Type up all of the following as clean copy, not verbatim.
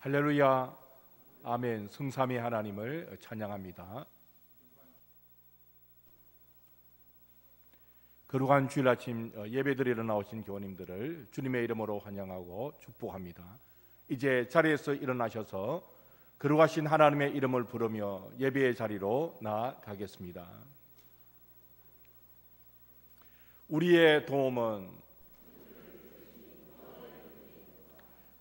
할렐루야, 아멘. 성삼위 하나님을 찬양합니다. 거룩한 주일 아침 예배드리러 나오신 교우님들을 주님의 이름으로 환영하고 축복합니다. 이제 자리에서 일어나셔서 거룩하신 하나님의 이름을 부르며 예배의 자리로 나아가겠습니다. 우리의 도움은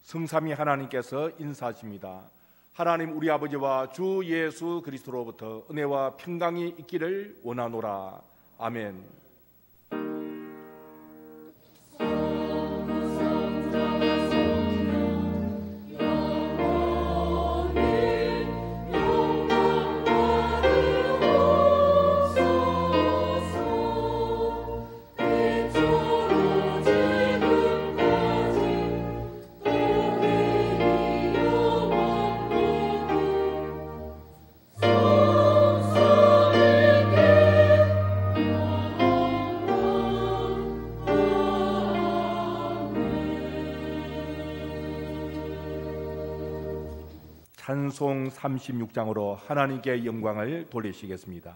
성삼위 하나님께서 인사하십니다. 하나님 우리 아버지와 주 예수 그리스도로부터 은혜와 평강이 있기를 원하노라. 아멘. 찬송 36장으로 하나님께 영광을 돌리시겠습니다.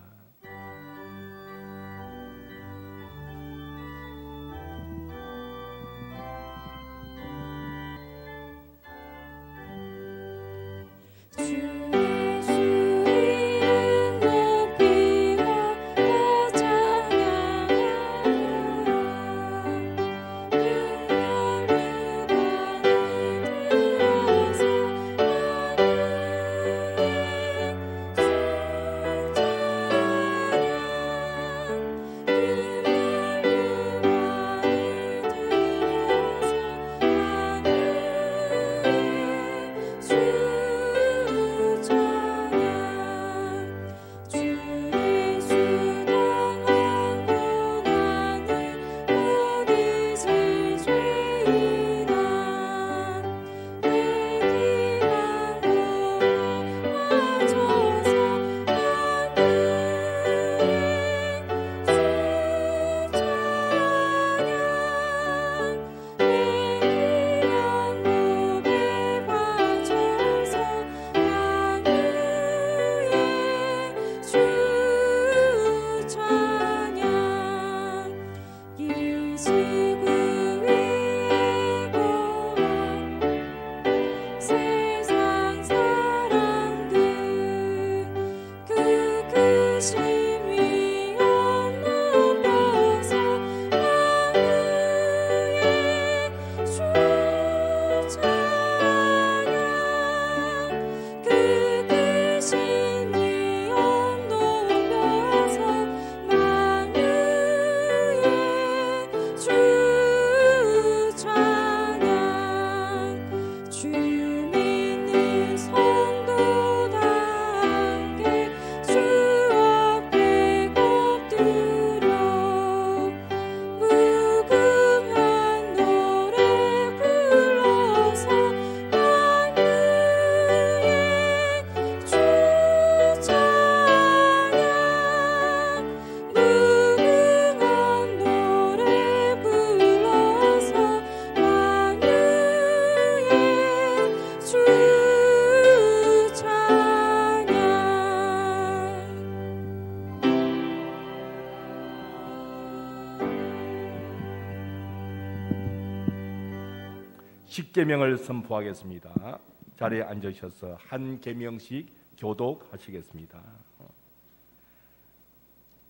십계명을 선포하겠습니다. 자리에 앉으셔서 한 계명씩 교독하시겠습니다.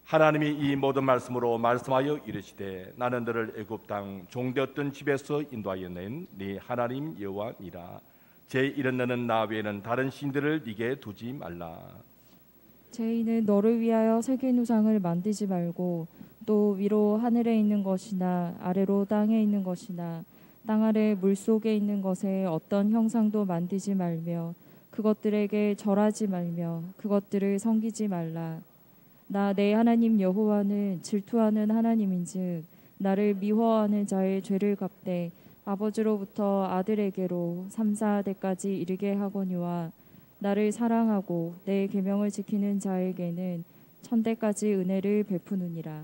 하나님이 이 모든 말씀으로 말씀하여 이르시되 나는 너를 애굽 땅 종되었던 집에서 인도하여 낸 네 하나님 여호와니라. 제 이른 너는 나 외에는 다른 신들을 네게 두지 말라. 죄인은 너를 위하여 새긴 우상을 만들지 말고 또 위로 하늘에 있는 것이나 아래로 땅에 있는 것이나 땅 아래 물속에 있는 것에 어떤 형상도 만들지 말며 그것들에게 절하지 말며 그것들을 섬기지 말라. 나 내 하나님 여호와는 질투하는 하나님인즉 나를 미워하는 자의 죄를 갚되 아버지로부터 아들에게로 3, 4대까지 이르게 하거니와 나를 사랑하고 내 계명을 지키는 자에게는 1000대까지 은혜를 베푸느니라.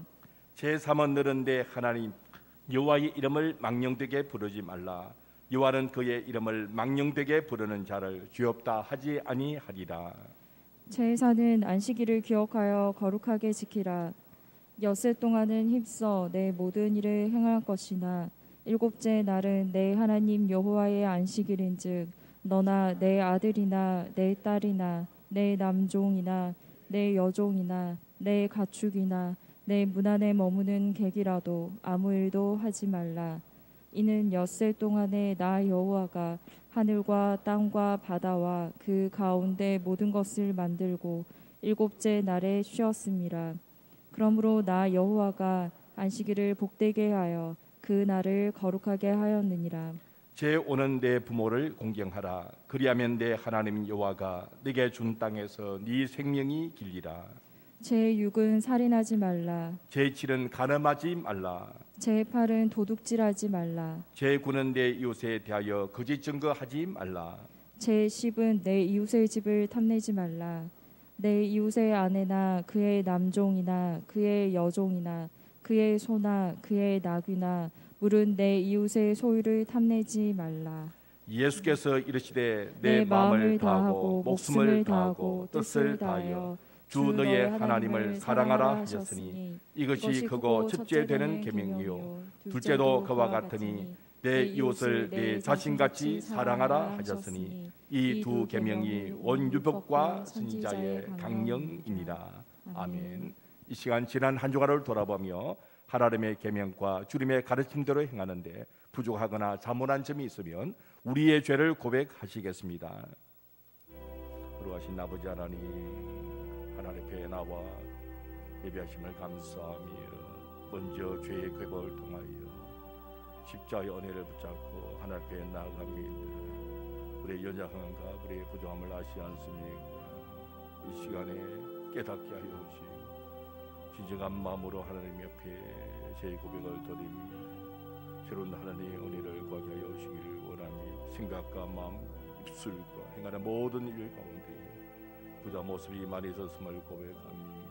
제3은 너는 내 하나님 여호와의 이름을 망령되게 부르지 말라. 여호와는 그의 이름을 망령되게 부르는 자를 죄없다 하지 아니하리라. 제사는 안식일을 기억하여 거룩하게 지키라. 엿새 동안은 힘써 내 모든 일을 행할 것이나 일곱째 날은 내 하나님 여호와의 안식일인즉 너나 내 아들이나 내 딸이나 내 남종이나 내 여종이나 내 가축이나 내 문 안에 머무는 객이라도 아무 일도 하지 말라. 이는 엿새 동안에 나 여호와가 하늘과 땅과 바다와 그 가운데 모든 것을 만들고 일곱째 날에 쉬었음이라. 그러므로 나 여호와가 안식일을 복되게 하여 그 날을 거룩하게 하였느니라. 제 오는 내 부모를 공경하라. 그리하면 내 하나님 여호와가 네게 준 땅에서 네 생명이 길리라. 제6은 살인하지 말라. 제7은 간음하지 말라. 제8은 도둑질하지 말라. 제9는 내 이웃에 대하여 거짓 증거하지 말라. 제10은 내 이웃의 집을 탐내지 말라. 내 이웃의 아내나 그의 남종이나 그의 여종이나 그의 소나 그의 나귀나 물은 내 이웃의 소유를 탐내지 말라. 예수께서 이르시되 내 마음을 다하고 목숨을 다하고 뜻을 다하여 주 너의 하나님을 사랑하라 하셨으니 이것이 크고 첫째 되는 계명이요 둘째도 그와 같으니 내 이웃을 내 자신같이 사랑하라 하셨으니 이 두 계명이 온 율법과 선지자의 강령이니라. 아멘. 이 시간 지난 한 주간을 돌아보며 하나님의 계명과 주님의 가르침대로 행하는데 부족하거나 잘못한 점이 있으면 우리의 죄를 고백하시겠습니다. 거룩하신 아버지 하나님, 하나님 앞에 나와 예배하심을 감사하며 먼저 죄의 궤벌을 통하여 십자의 은혜를 붙잡고 하나님 앞에 나아갑니다. 우리의 연약함과 우리의 부족함을 아시지 않습니까? 이 시간에 깨닫게 하여 주시고 진정한 마음으로 하나님 옆에 제 고백을 드립니다. 새로운 하나님의 은혜를 구하게 하여 주시기를 원합니다. 생각과 마음, 입술과 행하는 모든 일 가운데 부자 모습이 많이 있었음을 고백합니다.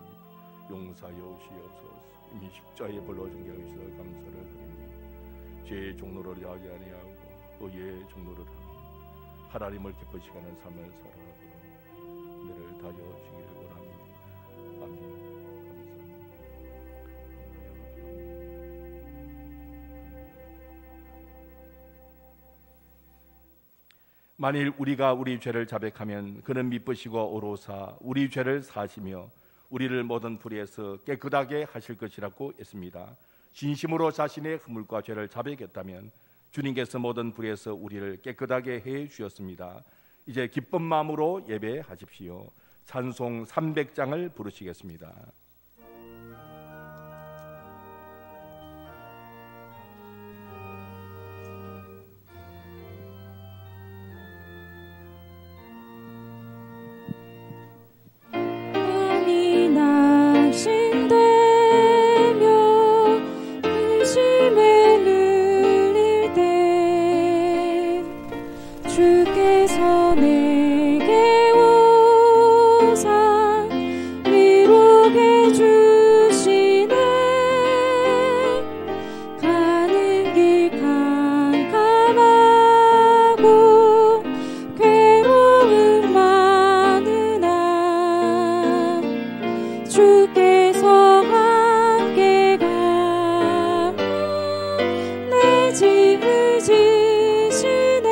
용서하여 주시옵소서. 이미 십자가에 불러준 게 있어 감사를 드립니다. 죄의 종로를 하게 아니하고 의의 종로를 하며 하나님을 기쁘시게 하는 삶을 살아가도록 은혜를 다하여 주시기를 원합니다. 아멘. 만일 우리가 우리 죄를 자백하면 그는 미쁘시고 오로사 우리 죄를 사하시며 우리를 모든 불의에서 깨끗하게 하실 것이라고 했습니다. 진심으로 자신의 허물과 죄를 자백했다면 주님께서 모든 불의에서 우리를 깨끗하게 해 주셨습니다. 이제 기쁜 마음으로 예배하십시오. 찬송 300장을 부르시겠습니다. 주께서 내게 오사 위로해 주시네. 가는 길 캄캄하고 괴로움 많으나 주께서 함께 가며 내 짐을 지시네.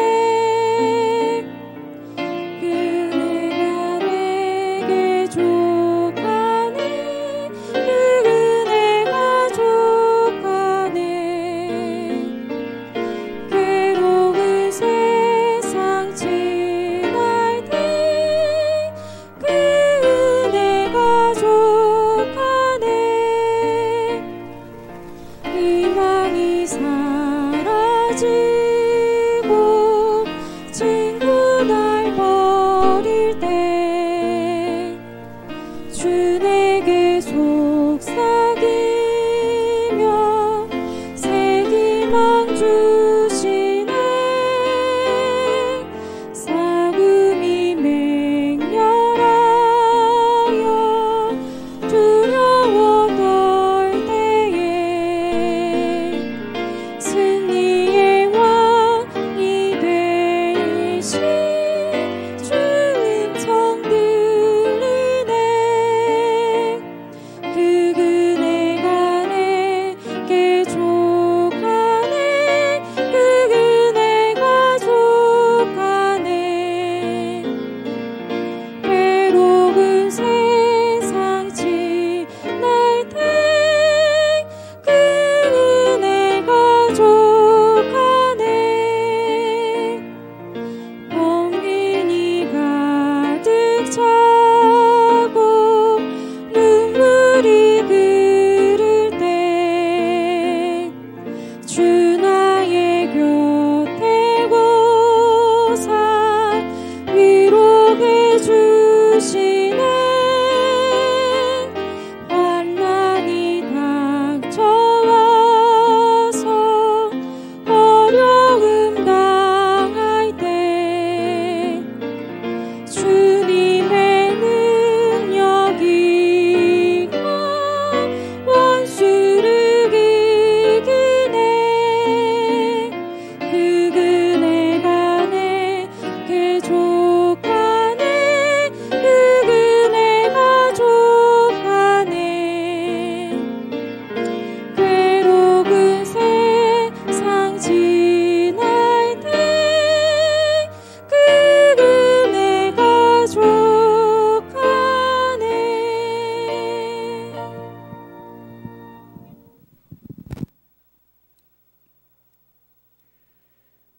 승리의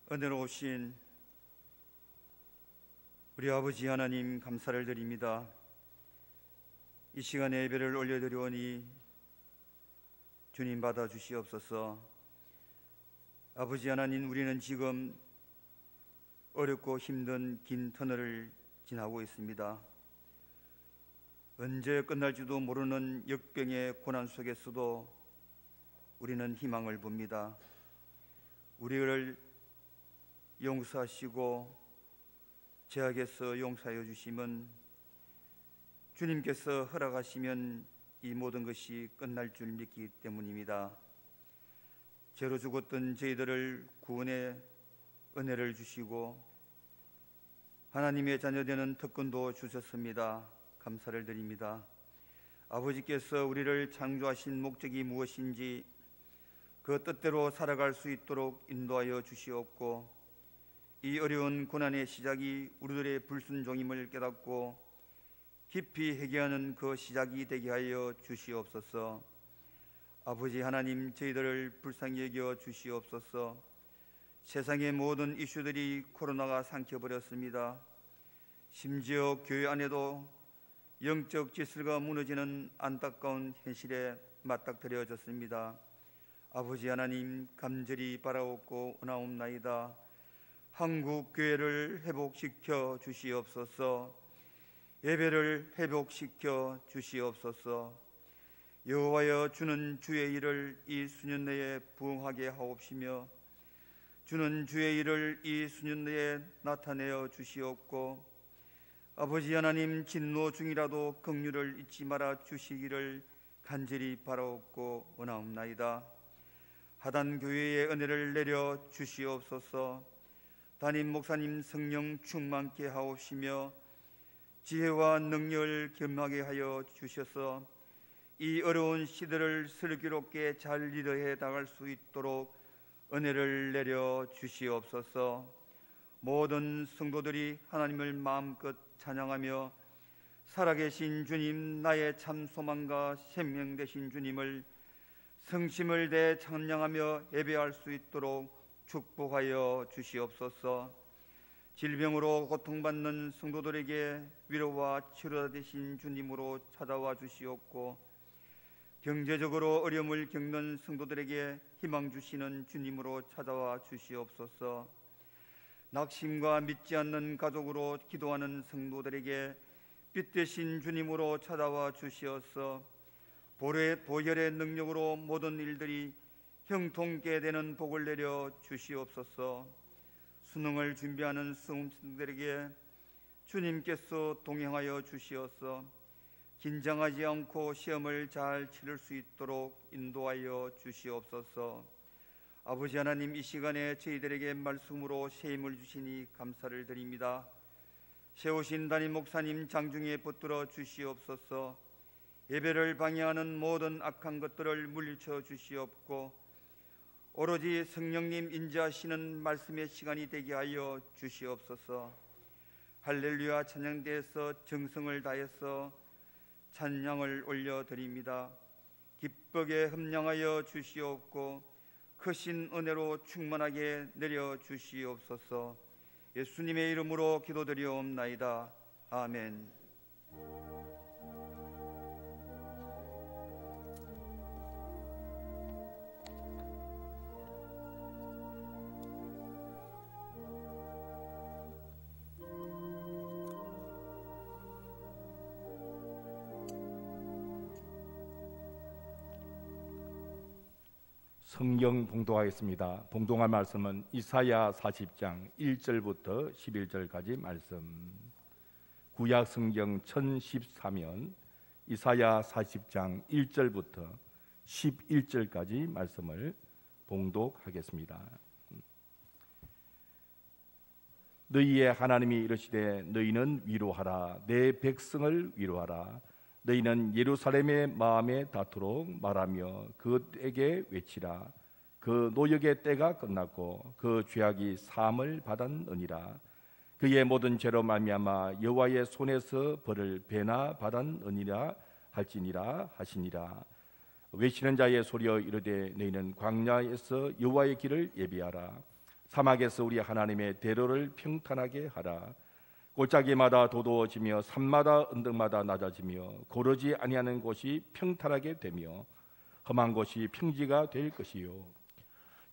은혜로우신 우리 아버지 하나님, 감사를 드립니다. 이 시간에 예배를 올려드리오니 주님 받아 주시옵소서. 아버지 하나님, 우리는 지금 어렵고 힘든 긴 터널을 지나고 있습니다. 언제 끝날지도 모르는 역병의 고난 속에서도 우리는 희망을 봅니다. 우리를 용서하시고 죄악에서 용서하여 주심은 주님께서 허락하시면 이 모든 것이 끝날 줄 믿기 때문입니다. 죄로 죽었던 저희들을 구원의 은혜를 주시고 하나님의 자녀되는 특권도 주셨습니다. 감사를 드립니다. 아버지께서 우리를 창조하신 목적이 무엇인지 그 뜻대로 살아갈 수 있도록 인도하여 주시옵고, 이 어려운 고난의 시작이 우리들의 불순종임을 깨닫고 깊이 회개하는 그 시작이 되게 하여 주시옵소서. 아버지 하나님, 저희들을 불쌍히 여겨 주시옵소서. 세상의 모든 이슈들이 코로나가 삼켜버렸습니다. 심지어 교회 안에도 영적 질서가 무너지는 안타까운 현실에 맞닥뜨려졌습니다. 아버지 하나님, 간절히 바라옵고 원하옵나이다. 한국 교회를 회복시켜 주시옵소서. 예배를 회복시켜 주시옵소서. 여호와여, 주는 주의 일을 이 수년 내에 부응하게 하옵시며 주는 주의 일을 이 수년 내에 나타내어 주시옵고, 아버지 하나님, 진노 중이라도 긍휼을 잊지 말아 주시기를 간절히 바라옵고 원하옵나이다. 하단 교회의 은혜를 내려 주시옵소서. 담임 목사님 성령 충만케 하옵시며 지혜와 능력을 겸하게 하여 주셔서 이 어려운 시대를 슬기롭게 잘 리더해 나갈 수 있도록 은혜를 내려 주시옵소서. 모든 성도들이 하나님을 마음껏 찬양하며 살아계신 주님, 나의 참 소망과 생명 되신 주님을 성심을 다해 찬양하며 예배할 수 있도록 축복하여 주시옵소서. 질병으로 고통받는 성도들에게 위로와 치료가 되신 주님으로 찾아와 주시옵고, 경제적으로 어려움을 겪는 성도들에게 희망 주시는 주님으로 찾아와 주시옵소서. 낙심과 믿지 않는 가족으로 기도하는 성도들에게 빛 되신 주님으로 찾아와 주시어서 보혈의 능력으로 모든 일들이 형통케 되는 복을 내려 주시옵소서. 수능을 준비하는 수험생들에게 주님께서 동행하여 주시어서 긴장하지 않고 시험을 잘 치를 수 있도록 인도하여 주시옵소서. 아버지 하나님, 이 시간에 저희들에게 말씀으로 새 힘을 주시니 감사를 드립니다. 세우신 담임 목사님 장중에 붙들어 주시옵소서. 예배를 방해하는 모든 악한 것들을 물리쳐 주시옵고, 오로지 성령님 인자하시는 말씀의 시간이 되게 하여 주시옵소서. 할렐루야 찬양대에서 정성을 다해서 찬양을 올려드립니다. 기쁘게 흠량하여 주시옵고 크신 은혜로 충만하게 내려 주시옵소서. 예수님의 이름으로 기도드리옵나이다. 아멘. 성경 봉독하겠습니다. 봉독할 말씀은 이사야 40장 1절부터 11절까지 말씀. 구약 성경 1014면 이사야 40장 1절부터 11절까지 말씀을 봉독하겠습니다. 너희의 하나님이 이르시되 너희는 위로하라. 내 백성을 위로하라. 너희는 예루살렘의 마음에 닿도록 말하며 그에게 외치라. 그 노역의 때가 끝났고 그 죄악이 사함을 받았느니라. 그의 모든 죄로 말미암아 여호와의 손에서 벌을 배나 받았느니라 할지니라 하시니라. 외치는 자의 소리여 이르되 너희는 광야에서 여호와의 길을 예비하라. 사막에서 우리 하나님의 대로를 평탄하게 하라. 골짜기마다 도도해지며 산마다 언덕마다 낮아지며 고르지 아니하는 곳이 평탄하게 되며 험한 곳이 평지가 될 것이요.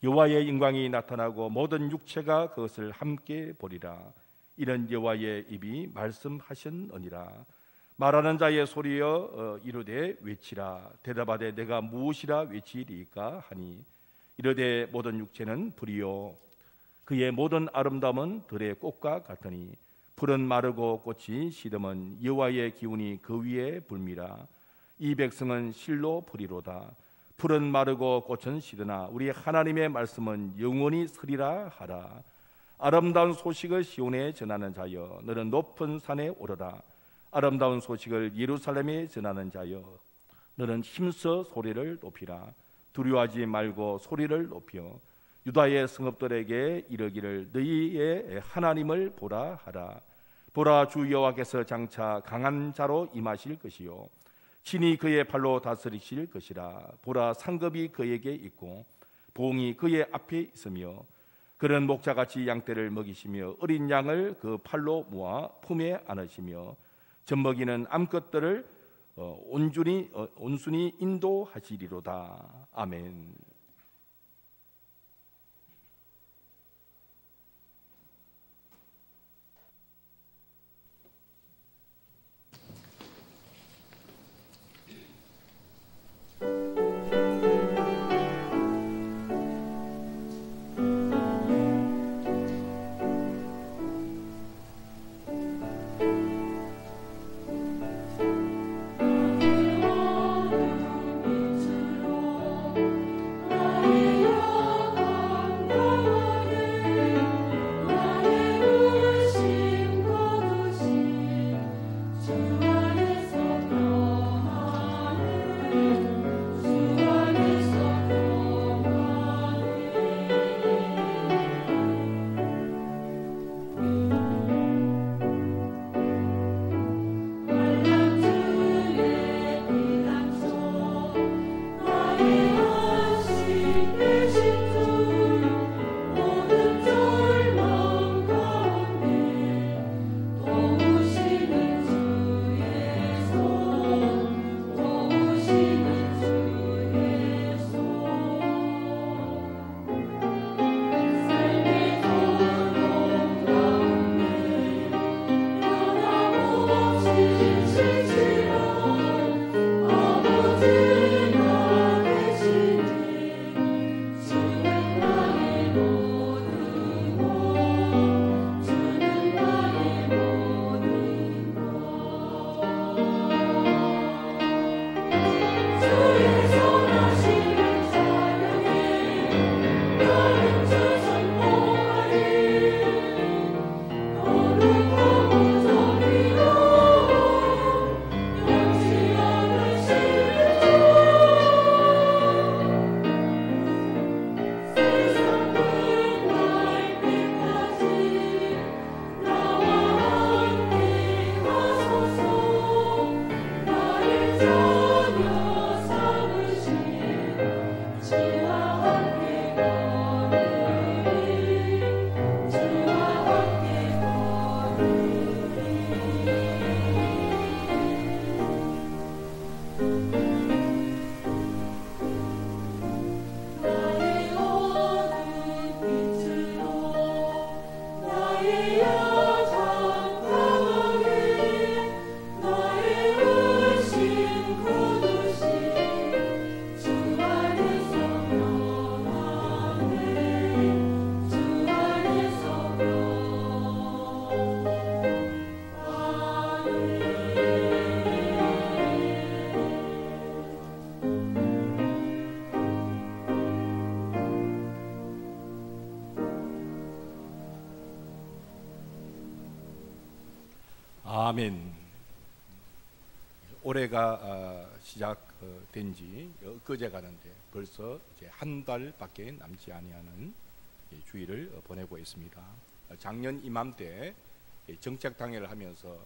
여호와의 영광이 나타나고 모든 육체가 그것을 함께 보리라. 이런 여호와의 입이 말씀하셨느니라. 말하는 자의 소리여 이르되 외치라. 대답하되 내가 무엇이라 외치리까 하니 이르되 모든 육체는 불이요 그의 모든 아름다움은 들의 꽃과 같으니 풀은 마르고 꽃이 시듬은 여호와의 기운이 그 위에 불미라. 이 백성은 실로 불이로다. 풀은 마르고 꽃은 시드나 우리 하나님의 말씀은 영원히 서리라 하라. 아름다운 소식을 시온에 전하는 자여 너는 높은 산에 오르라. 아름다운 소식을 예루살렘에 전하는 자여 너는 힘써 소리를 높이라. 두려워하지 말고 소리를 높여 유다의 성읍들에게 이르기를 너희의 하나님을 보라 하라. 보라, 주 여호와께서 장차 강한 자로 임하실 것이요 친히 그의 발로 다스리실 것이라. 보라, 상급이 그에게 있고 보응이 그의 앞에 있으며 그는 목자같이 양떼를 먹이시며 어린 양을 그 팔로 모아 품에 안으시며 젖먹이는 암컷들을 온순히 인도하시리로다. 아멘. 아멘. 올해가 시작된 지 엊그제 가는데 벌써 이제 한 달밖에 남지 아니하는 주일을 보내고 있습니다. 작년 이맘때 정책 당회를 하면서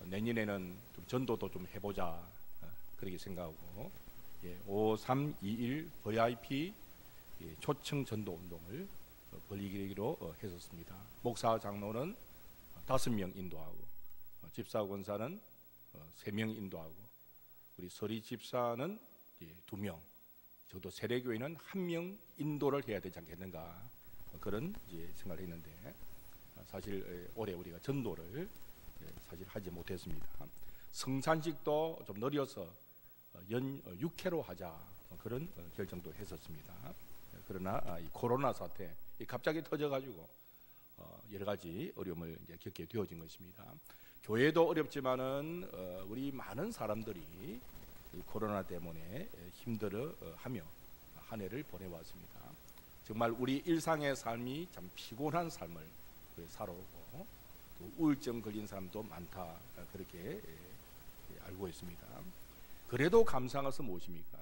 내년에는 좀 전도도 좀 해보자 그렇게 생각하고 5321 VIP 초청 전도 운동을 벌이기로 했었습니다. 목사 장로는 5명 인도하고, 집사 권사는 3명 인도하고, 우리 서리 집사는 2명, 저도 세례교회는 1명 인도를 해야 되지 않겠는가, 그런 생각을 했는데, 사실 올해 우리가 전도를 사실 하지 못했습니다. 성찬식도 좀 느려서 연 6회로 하자, 그런 결정도 했었습니다. 그러나 이 코로나 사태 갑자기 터져가지고 여러 가지 어려움을 겪게 되어진 것입니다. 교회도 어렵지만은 우리 많은 사람들이 이 코로나 때문에 힘들어하며 한 해를 보내왔습니다. 정말 우리 일상의 삶이 참 피곤한 삶을 살아오고, 또 우울증 걸린 사람도 많다, 그렇게 알고 있습니다. 그래도 감사한 것은 무엇입니까?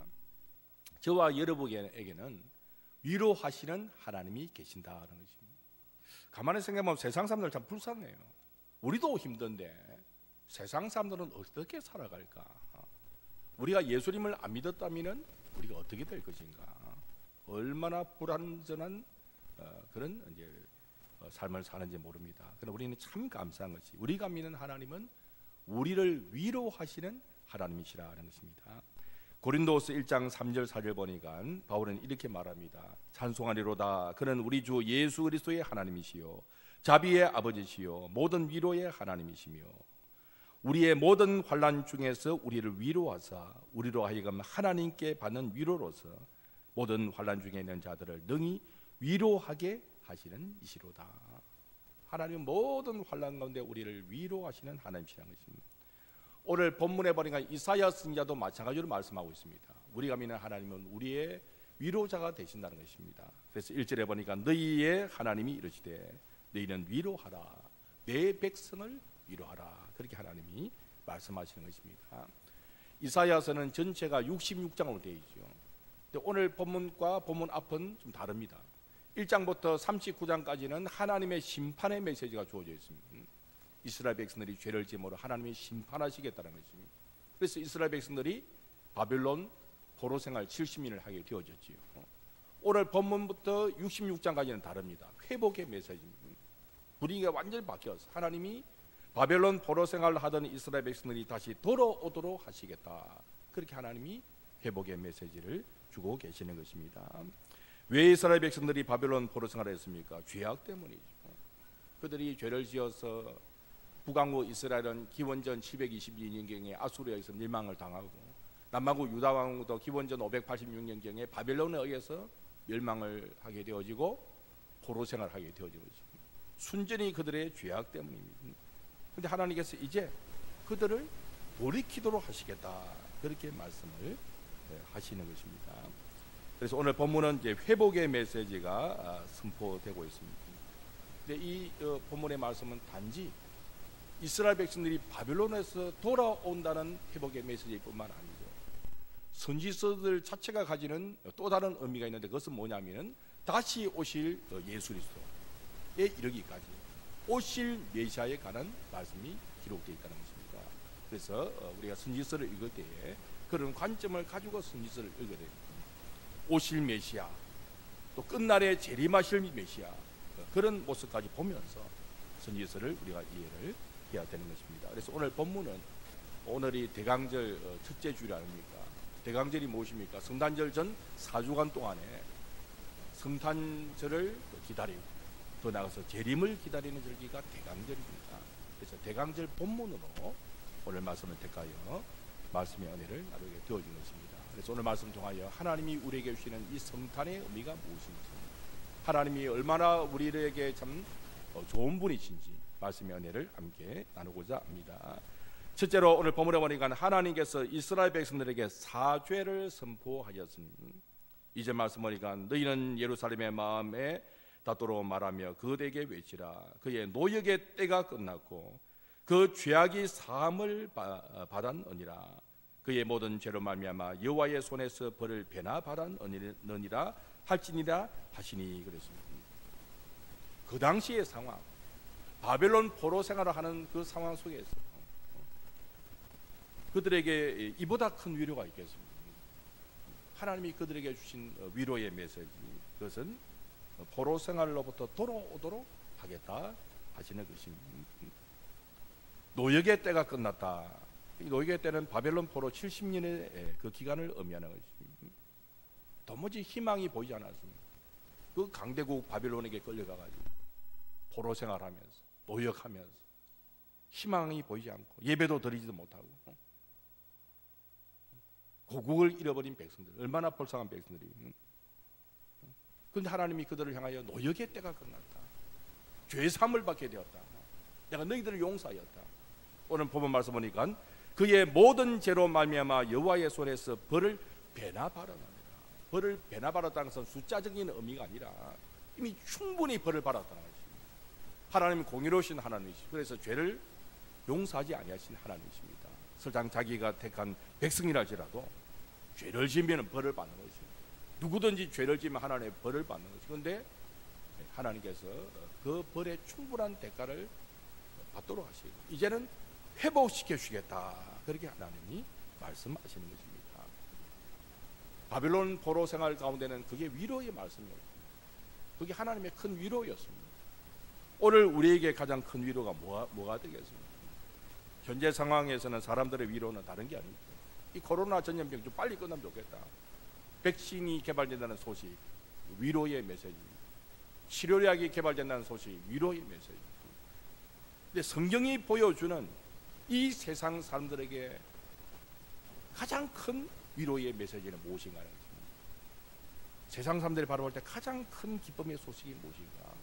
저와 여러분에게는 위로하시는 하나님이 계신다는 것입니다. 가만히 생각해보면 세상 사람들 참 불쌍해요. 우리도 힘든데 세상 사람들은 어떻게 살아갈까? 우리가 예수님을 안 믿었다면 우리가 어떻게 될 것인가? 얼마나 불완전한 그런 삶을 사는지 모릅니다. 그러나 우리는 참 감사한 것이, 우리가 믿는 하나님은 우리를 위로하시는 하나님이시라는 것입니다. 고린도서 1장 3절 4절 보니까 바울은 이렇게 말합니다. 찬송하리로다. 그는 우리 주 예수 그리스도의 하나님이시요 자비의 아버지시요 모든 위로의 하나님이시며, 우리의 모든 환난 중에서 우리를 위로하사 우리로 하여금 하나님께 받는 위로로서 모든 환난 중에 있는 자들을 능히 위로하게 하시는 이시로다. 하나님은 모든 환난 가운데 우리를 위로하시는 하나님이시라는 것입니다. 오늘 본문에 보니까 이사야 선지자도 마찬가지로 말씀하고 있습니다. 우리가 믿는 하나님은 우리의 위로자가 되신다는 것입니다. 그래서 1절에 보니까 너희의 하나님이 이르시되 너희는 위로하라, 내 백성을 위로하라, 그렇게 하나님이 말씀하시는 것입니다. 이사야서는 전체가 66장으로 되어 있죠. 근데 오늘 본문과 본문 앞은 좀 다릅니다. 1장부터 39장까지는 하나님의 심판의 메시지가 주어져 있습니다. 이스라엘 백성들이 죄를 지음으로 하나님이 심판하시겠다는 것입니다. 그래서 이스라엘 백성들이 바벨론 포로 생활 70년을 하게 되어졌지요. 오늘 본문부터 66장까지는 다릅니다. 회복의 메시지입니다. 분위기가 완전히 바뀌었어요. 하나님이 바벨론 포로 생활을 하던 이스라엘 백성들이 다시 돌아오도록 하시겠다, 그렇게 하나님이 회복의 메시지를 주고 계시는 것입니다. 왜 이스라엘 백성들이 바벨론 포로 생활을 했습니까? 죄악 때문이죠. 그들이 죄를 지어서 북왕국 이스라엘은 기원전 722년경에 아수르에서 멸망을 당하고, 남왕국 유다 왕국도 기원전 586년경에 바벨론에 의해서 멸망을 하게 되어지고 포로 생활을 하게 되어진 것입니다. 순전히 그들의 죄악 때문입니다. 그런데 하나님께서 이제 그들을 돌이키도록 하시겠다, 그렇게 말씀을 하시는 것입니다. 그래서 오늘 본문은 이제 회복의 메시지가 선포되고 있습니다. 근데 이 본문의 말씀은 단지 이스라엘 백성들이 바벨론에서 돌아온다는 회복의 메시지뿐만 아니고, 선지서들 자체가 가지는 또 다른 의미가 있는데, 그것은 뭐냐면은 다시 오실 예수 그리스도에 이르기까지 오실 메시아에 관한 말씀이 기록되어 있다는 것입니다. 그래서 우리가 선지서를 읽을 때에 그런 관점을 가지고 선지서를 읽어야 됩니다. 오실 메시아, 또 끝날에 재림하실 메시아, 그런 모습까지 보면서 선지서를 우리가 이해를 해야 되는 것입니다. 그래서 오늘 본문은, 오늘이 대강절 첫째 주일 아닙니까? 대강절이 무엇입니까? 성탄절 전 4주간 동안에 성탄절을 기다리고 더 나아가서 재림을 기다리는 절기가 대강절입니다. 그래서 대강절 본문으로 오늘 말씀을 택하여 말씀의 은혜를 나누게 되어진 것입니다. 그래서 오늘 말씀 통하여 하나님이 우리에게 주시는 이 성탄의 의미가 무엇인지, 하나님이 얼마나 우리에게 참 좋은 분이신지 말씀의 은혜를 함께 나누고자 합니다. 첫째로 오늘 본문에 보니까 하나님께서 이스라엘 백성들에게 사죄를 선포하였습니다. 이제 말씀 보니까 너희는 예루살렘의 마음에 닿도록 말하며 그들에게 외치라. 그의 노역의 때가 끝났고 그 죄악이 사함을 받았느니라. 그의 모든 죄로 말미암아 여호와의 손에서 벌을 배나 받았느니라 할지니라 하시니 그랬습니다. 그 당시의 상황, 바벨론 포로 생활을 하는 그 상황 속에서 그들에게 이보다 큰 위로가 있겠습니다. 하나님이 그들에게 주신 위로의 메시지, 그것은 포로 생활로부터 돌아오도록 하겠다 하시는 것입니다. 노역의 때가 끝났다. 이 노역의 때는 바벨론 포로 70년의 그 기간을 의미하는 것입니다. 도무지 희망이 보이지 않았습니다. 그 강대국 바벨론에게 끌려가가지고 포로 생활하면서 노역하면서 희망이 보이지 않고 예배도 드리지도 못하고 고국을 잃어버린 백성들, 얼마나 불쌍한 백성들이. 그런데 하나님이 그들을 향하여 노역의 때가 끝났다. 죄사함을 받게 되었다. 내가 너희들을 용서하였다. 오늘 본문 말씀 보니까 그의 모든 죄로 말미암아 여호와의 손에서 벌을 배나 받았느니라. 벌을 배나 받았다는 것은 숫자적인 의미가 아니라 이미 충분히 벌을 받았다는 것입니다. 하나님은 공의로우신 하나님이시고 그래서 죄를 용서하지 아니하신 하나님이십니다. 설령 자기가 택한 백성이랄지라도 죄를 지으면 벌을 받는 것입니다. 누구든지 죄를 지으면 하나님의 벌을 받는 것입니다. 그런데 하나님께서 그 벌의 충분한 대가를 받도록 하시고 이제는 회복시켜 주시겠다. 그렇게 하나님이 말씀하시는 것입니다. 바벨론 포로 생활 가운데는 그게 위로의 말씀이었습니다. 그게 하나님의 큰 위로였습니다. 오늘 우리에게 가장 큰 위로가 뭐가 되겠습니까? 현재 상황에서는 사람들의 위로는 다른 게 아닙니다. 이 코로나 전염병 좀 빨리 끝나면 좋겠다. 백신이 개발된다는 소식, 위로의 메시지입니다. 치료약이 개발된다는 소식, 위로의 메시지입니다. 근데 성경이 보여주는 이 세상 사람들에게 가장 큰 위로의 메시지는 무엇인가 하는 것입니다. 세상 사람들이 바라볼 때 가장 큰 기쁨의 소식이 무엇인가?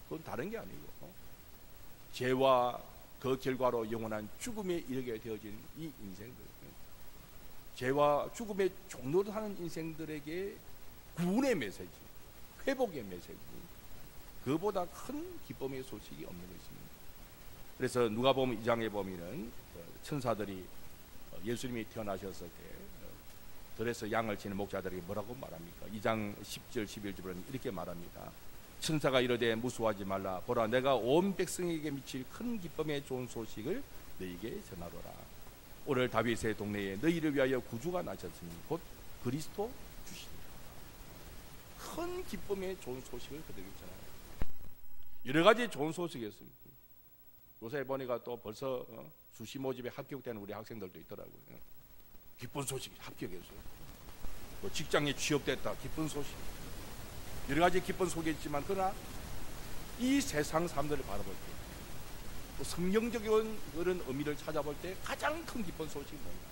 그건 다른 게 아니고 죄와 그 결과로 영원한 죽음에 이르게 되어진 이 인생들, 죄와 죽음의 종로를 하는 인생들에게 구원의 메시지, 회복의 메시지, 그보다 큰 기쁨의 소식이 없는 것입니다. 그래서 누가복음 2장에 보면은 천사들이 예수님이 태어나셨을 때 들에서 양을 치는 목자들에게 뭐라고 말합니까? 2장 10절 11절은 이렇게 말합니다. 천사가 이르되 무수하지 말라. 보라 내가 온 백성에게 미칠 큰 기쁨의 좋은 소식을 너희에게 전하노라. 오늘 다윗의 동네에 너희를 위하여 구주가 나셨으니 곧 그리스도 주시니라. 큰 기쁨의 좋은 소식을 그들에게 전하노라. 여러 가지 좋은 소식이 있습니다. 요새 보니까 또 벌써 수시 모집에 합격되는 우리 학생들도 있더라고요. 기쁜 소식 합격했어요. 뭐 직장에 취업됐다, 기쁜 소식. 여러 가지 기쁜 소식이 있지만 그러나 이 세상 사람들을 바라볼 때 또 성경적인 그런 의미를 찾아볼 때 가장 큰 기쁜 소식이 뭔가?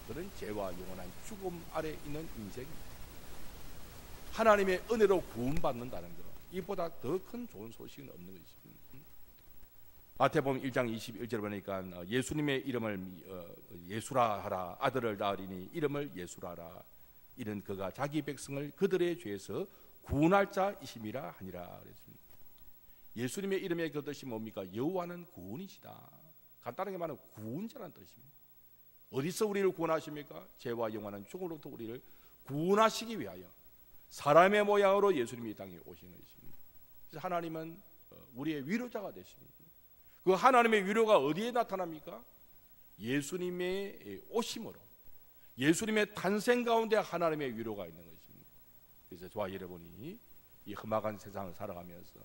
그런 죄와 영원한 죽음 아래 있는 인생입니다. 하나님의 은혜로 구원받는다는 것, 이보다 더 큰 좋은 소식은 없는 것입니다. 마태복음 1장 21절 보니까 예수님의 이름을 예수라 하라. 아들을 낳으리니 이름을 예수라 하라. 이는 그가 자기 백성을 그들의 죄에서 구원할 자이심이라 하니라 그랬습니다. 예수님의 이름의 그 뜻이 뭡니까? 여호와는 구원이시다. 간단하게 말하면 구원자라는 뜻입니다. 어디서 우리를 구원하십니까? 죄와 영원한 죽음으로부터 우리를 구원하시기 위하여 사람의 모양으로 예수님이 이 땅에 오신 것입니다. 그래서 하나님은 우리의 위로자가 되십니다. 그 하나님의 위로가 어디에 나타납니까? 예수님의 오심으로, 예수님의 탄생 가운데 하나님의 위로가 있는 것입니다. 그래서 저와 여러분이 이 험악한 세상을 살아가면서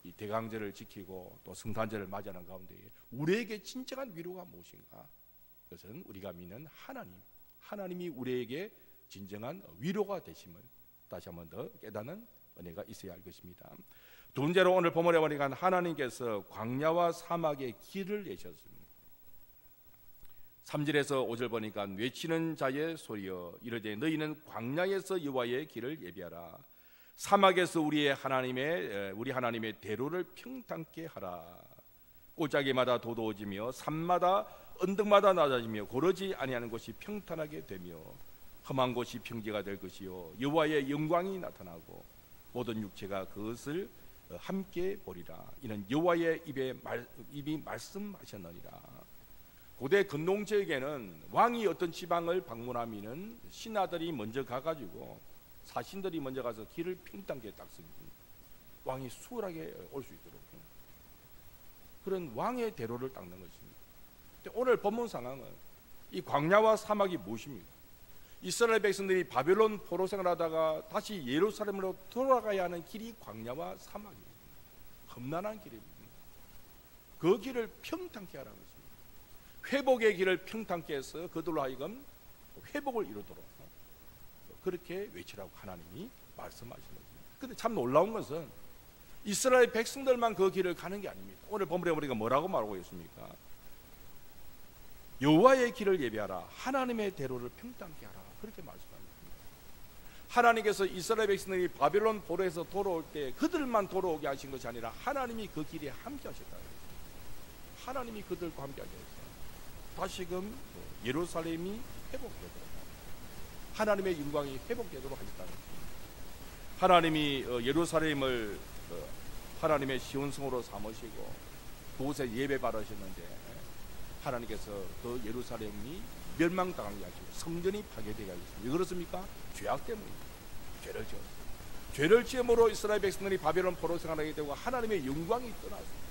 이 대강절을 지키고 또 성탄절을 맞이하는 가운데 우리에게 진정한 위로가 무엇인가? 그것은 우리가 믿는 하나님이 우리에게 진정한 위로가 되심을 다시 한번 더 깨닫는 은혜가 있어야 할 것입니다. 두 번째로 오늘 본문에 보니까 하나님께서 광야와 사막의 길을 내셨습니다. 3절에서 5절 보니까 외치는 자의 소리여 이르되 너희는 광야에서 여호와의 길을 예비하라. 사막에서 우리 하나님의 대로를 평탄케 하라. 골짜기마다 도도해지며 산마다 언덕마다 낮아지며 고르지 아니하는 곳이 평탄하게 되며 험한 곳이 평지가 될 것이요 여호와의 영광이 나타나고 모든 육체가 그것을 함께 보리라. 이는 여호와의 입이 말씀하셨느니라. 고대 근동지역에는 왕이 어떤 지방을 방문하면은 신하들이 먼저 가가지고 사신들이 먼저 가서 길을 평탄하게 닦습니다. 왕이 수월하게 올 수 있도록 그런 왕의 대로를 닦는 것입니다. 오늘 본문 상황은 이 광야와 사막이 무엇입니까? 이스라엘 백성들이 바벨론 포로 생활하다가 다시 예루살렘으로 돌아가야 하는 길이 광야와 사막이에요. 험난한 길입니다. 그 길을 평탄케 하라는 것입니다. 회복의 길을 평탄케 해서 그들로 하여금 회복을 이루도록 그렇게 외치라고 하나님이 말씀하시는 것입니다. 그런데 참 놀라운 것은 이스라엘 백성들만 그 길을 가는 게 아닙니다. 오늘 본문에 우리가 뭐라고 말하고 있습니까? 여호와의 길을 예배하라, 하나님의 대로를 평탄케 하라, 그렇게 말씀합니다. 하나님께서 이스라엘 백성들이 바벨론 포로에서 돌아올 때 그들만 돌아오게 하신 것이 아니라 하나님이 그 길에 함께 하셨다. 하나님이 그들과 함께 하셨어요. 다시금 예루살렘이 회복되도록, 하나님의 영광이 회복되도록 하셨다는 것입니다. 하나님이 예루살렘을 하나님의 시온성으로 삼으시고 그곳에 예배 받으셨는데 하나님께서 그 예루살렘이 멸망당하게 하시고 성전이 파괴되게 하셨습니다. 왜 그렇습니까? 죄악 때문입니다. 죄를 지었습니다. 죄를 지음으로 이스라엘 백성들이 바벨론 포로 생활하게 되고 하나님의 영광이 떠났습니다.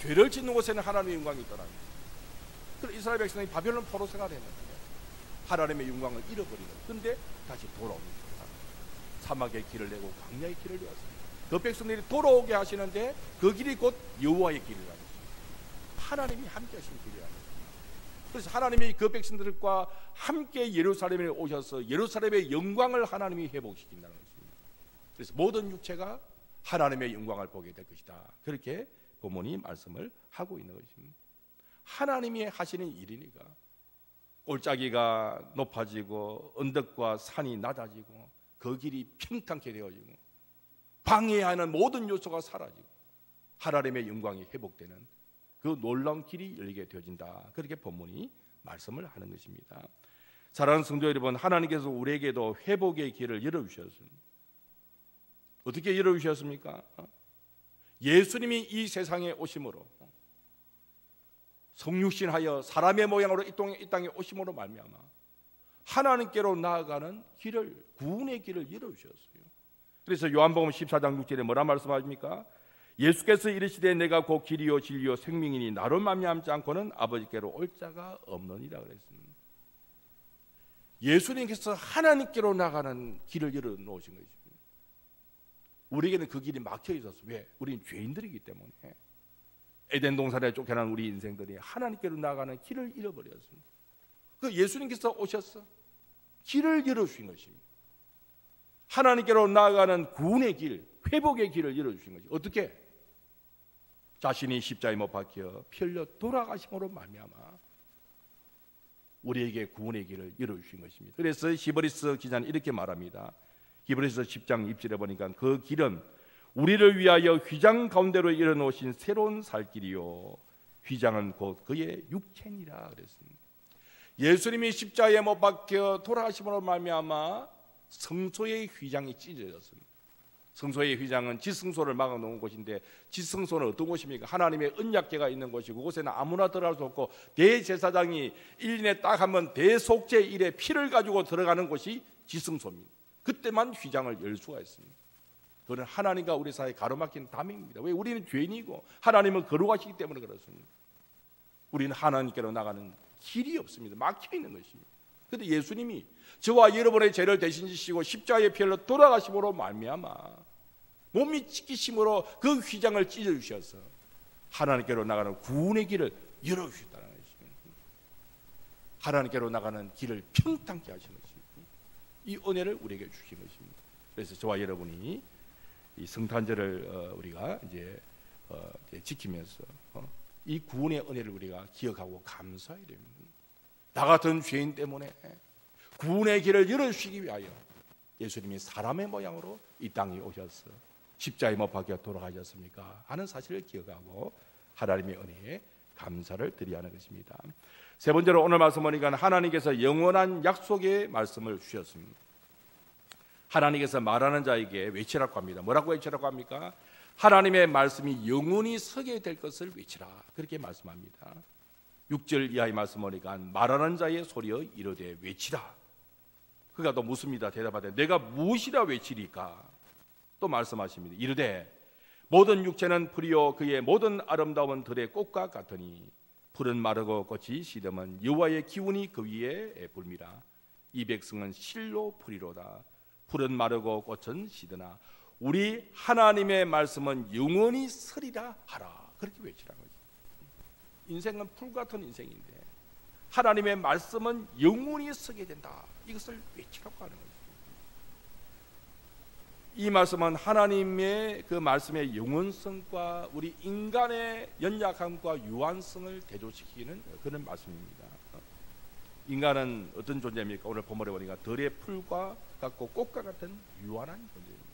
죄를 짓는 곳에는 하나님의 영광이 떠납니다. 그래서 이스라엘 백성들이 바벨론 포로 생활했는데 하나님의 영광을 잃어버리는, 그런데 다시 돌아옵니다. 사막의 길을 내고 광야의 길을 내었습니다. 그 백성들이 돌아오게 하시는데 그 길이 곧 여호와의 길이라는 것입니다. 하나님이 함께 하신 길이라는 것입니다. 그래서 하나님이 그 백성들과 함께 예루살렘에 오셔서 예루살렘의 영광을 하나님이 회복시킨다는 것입니다. 그래서 모든 육체가 하나님의 영광을 보게 될 것이다, 그렇게 본문이 말씀을 하고 있는 것입니다. 하나님이 하시는 일이니까 골짜기가 높아지고 언덕과 산이 낮아지고 그 길이 평탄케 되어지고 방해하는 모든 요소가 사라지고 하나님의 영광이 회복되는 그 놀라운 길이 열리게 되어진다, 그렇게 본문이 말씀을 하는 것입니다. 사랑하는 성도 여러분, 하나님께서 우리에게도 회복의 길을 열어주셨습니다. 어떻게 열어주셨습니까? 예수님이 이 세상에 오심으로, 성육신하여 사람의 모양으로 이 땅에 오심으로 말미암아 하나님께로 나아가는 길을, 구원의 길을 열어주셨어요. 그래서 요한복음 14장 6절에 뭐라 말씀하십니까? 예수께서 이르시되 내가 곧 길이요 진리요 생명이니 나로 말미암지 않고는 아버지께로 올 자가 없느니라 그랬습니다. 예수님께서 하나님께로 나가는 길을 열어놓으신 것입니다. 우리에게는 그 길이 막혀 있었어요. 왜? 우리는 죄인들이기 때문에. 에덴 동산에 쫓겨난 우리 인생들이 하나님께로 나가는 길을 잃어버렸습니다. 그 예수님께서 오셔서 길을 열어주신 것입니다. 하나님께로 나아가는 구원의 길, 회복의 길을 열어주신 것이 어떻게? 자신이 십자가에 못 박혀 피 흘려 돌아가심으로 말미암아 우리에게 구원의 길을 열어주신 것입니다. 그래서 히브리서 기자는 이렇게 말합니다. 히브리서 10장 20절에 보니까 그 길은 우리를 위하여 휘장 가운데로 일어놓으신 새로운 살 길이요 휘장은 곧 그의 육체니라 그랬습니다. 예수님이 십자가에 못 박혀 돌아가심으로 말미암아 성소의 휘장이 찢어졌습니다. 성소의 휘장은 지성소를 막아놓은 곳인데 지성소는 어떤 곳입니까? 하나님의 언약궤가 있는 곳이고 그곳에는 아무나 들어갈 수 없고 대제사장이 1년에 딱 한 번 대속죄 일에 피를 가지고 들어가는 곳이 지성소입니다. 그때만 휘장을 열 수가 있습니다. 그는 하나님과 우리 사이에 가로막힌 담입니다. 왜? 우리는 죄인이고 하나님은 거룩하시기 때문에 그렇습니다. 우리는 하나님께로 나가는 길이 없습니다. 막혀 있는 것입니다. 그런데 예수님이 저와 여러분의 죄를 대신 지시고 십자가의 피 흘려 돌아가심으로 말미암아 몸이 찢기심으로 그 휘장을 찢어주셔서 하나님께로 나가는 구원의 길을 열어주셨다는 것입니다. 하나님께로 나가는 길을 평탄케 하시는 것입니다. 이 은혜를 우리에게 주신 것입니다. 그래서 저와 여러분이 이 성탄절을 우리가 이제 지키면서 이 구원의 은혜를 우리가 기억하고 감사해야 됩니다. 나 같은 죄인 때문에 구원의 길을 열어주시기 위하여 예수님이 사람의 모양으로 이 땅에 오셔서 십자가에 못 박혀 돌아가셨습니까 하는 사실을 기억하고 하나님의 은혜에 감사를 드려야 하는 것입니다. 세 번째로 오늘 말씀 보니까 하나님께서 영원한 약속의 말씀을 주셨습니다. 하나님께서 말하는 자에게 외치라고 합니다. 뭐라고 외치라고 합니까? 하나님의 말씀이 영원히 서게 될 것을 외치라, 그렇게 말씀합니다. 6절 이하의 말씀 보니까 말하는 자의 소리여 이르되 외치라. 그가 또 묻습니다. 대답하되 내가 무엇이라 외치리까? 또 말씀하십니다. 이르되 모든 육체는 풀이요 그의 모든 아름다운 들의 꽃과 같으니 풀은 마르고 꽃이 시들면 여호와의 기운이 그 위에 불미라. 이 백성은 실로 풀이로다. 풀은 마르고 꽃은 시드나 우리 하나님의 말씀은 영원히 서리라 하라. 그렇게 외치라는 거죠. 인생은 풀 같은 인생인데 하나님의 말씀은 영원히 서게 된다. 이것을 외치라고 하는 거죠. 이 말씀은 하나님의 그 말씀의 영원성과 우리 인간의 연약함과 유한성을 대조시키는 그런 말씀입니다. 인간은 어떤 존재입니까? 오늘 본문에 보니까 들의 풀과 같고 꽃과 같은 유한한 존재입니다.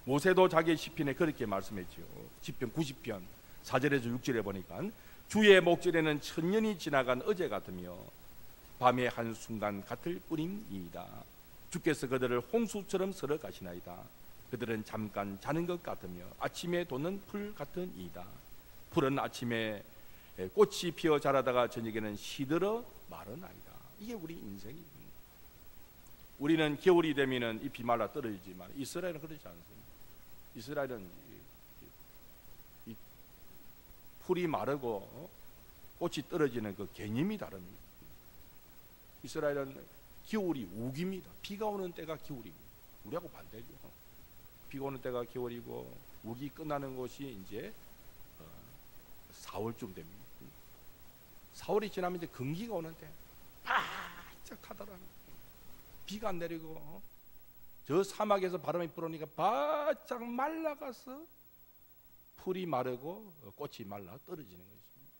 모세도 자기의 시편에 그렇게 말씀했죠. 시편 90편 4절에서 6절에 보니까 주의 목전에는 천년이 지나간 어제 같으며 밤의 한순간 같을 뿐임이다. 주께서 그들을 홍수처럼 쓸어 가시나이다. 그들은 잠깐 자는 것 같으며 아침에 돋는 풀 같은 이다. 풀은 아침에 꽃이 피어 자라다가 저녁에는 시들어 마르나이다. 이게 우리 인생입니다. 우리는 겨울이 되면은 잎이 말라 떨어지지만 이스라엘은 그렇지 않습니다. 이스라엘은 이 풀이 마르고 꽃이 떨어지는 그 개념이 다릅니다. 이스라엘은 겨울이 우기입니다. 비가 오는 때가 겨울입니다. 우리하고 반대죠. 비가 오는 때가 겨울이고 우기 끝나는 것이 이제 4월쯤 됩니다. 4월이 지나면 이제 건기가 오는데 바짝 타더라고요. 비가 안 내리고 저 사막에서 바람이 불어오니까 바짝 말라가서 풀이 마르고 꽃이 말라 떨어지는 것입니다.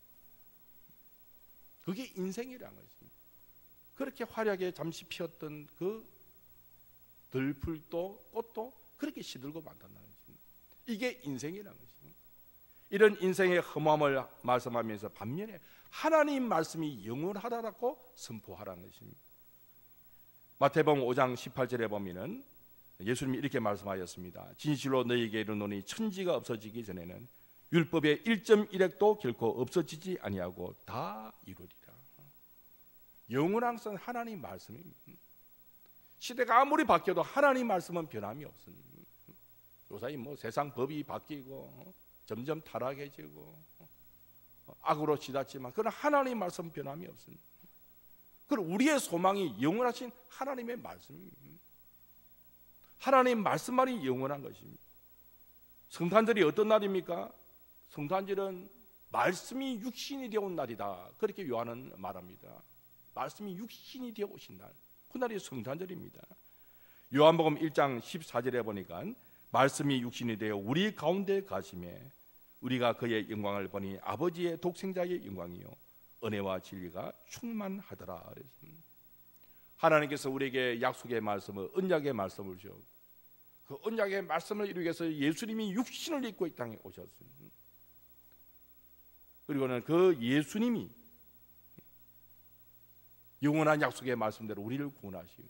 그게 인생이라는 것입니다. 그렇게 화려하게 잠시 피었던 그 들풀도 꽃도 그렇게 시들고 만든다는 것입니다. 이게 인생이라는 것입니다. 이런 인생의 허무함을 말씀하면서 반면에 하나님 말씀이 영원하다라고 선포하라는 것입니다. 마태복음 5장 18절에 보면은 예수님이 이렇게 말씀하셨습니다. 진실로 너희에게 이르노니 천지가 없어지기 전에는 율법의 1.1획도 결코 없어지지 아니하고 다 이루리라. 영원한 것은 하나님 말씀입니다. 시대가 아무리 바뀌어도 하나님 말씀은 변함이 없습니다. 요사이 뭐 세상 법이 바뀌고 점점 타락해지고 악으로 치닫지만 그러나 하나님 말씀은 변함이 없습니다. 그리고 우리의 소망이 영원하신 하나님의 말씀입니다. 하나님 말씀만이 영원한 것입니다. 성탄절이 어떤 날입니까? 성탄절은 말씀이 육신이 되어 온 날이다. 그렇게 요한은 말합니다. 말씀이 육신이 되어 오신 날, 그날이 성탄절입니다. 요한복음 1장 14절에 보니까 말씀이 육신이 되어 우리 가운데 가심에 우리가 그의 영광을 보니 아버지의 독생자의 영광이요 은혜와 진리가 충만하더라. 그랬습니다. 하나님께서 우리에게 약속의 말씀을 언약의 말씀을 주어 그 언약의 말씀을 이루기 위해서 예수님이 육신을 입고 이 땅에 오셨습니다. 그리고는 그 예수님이 영원한 약속의 말씀대로 우리를 구원하시고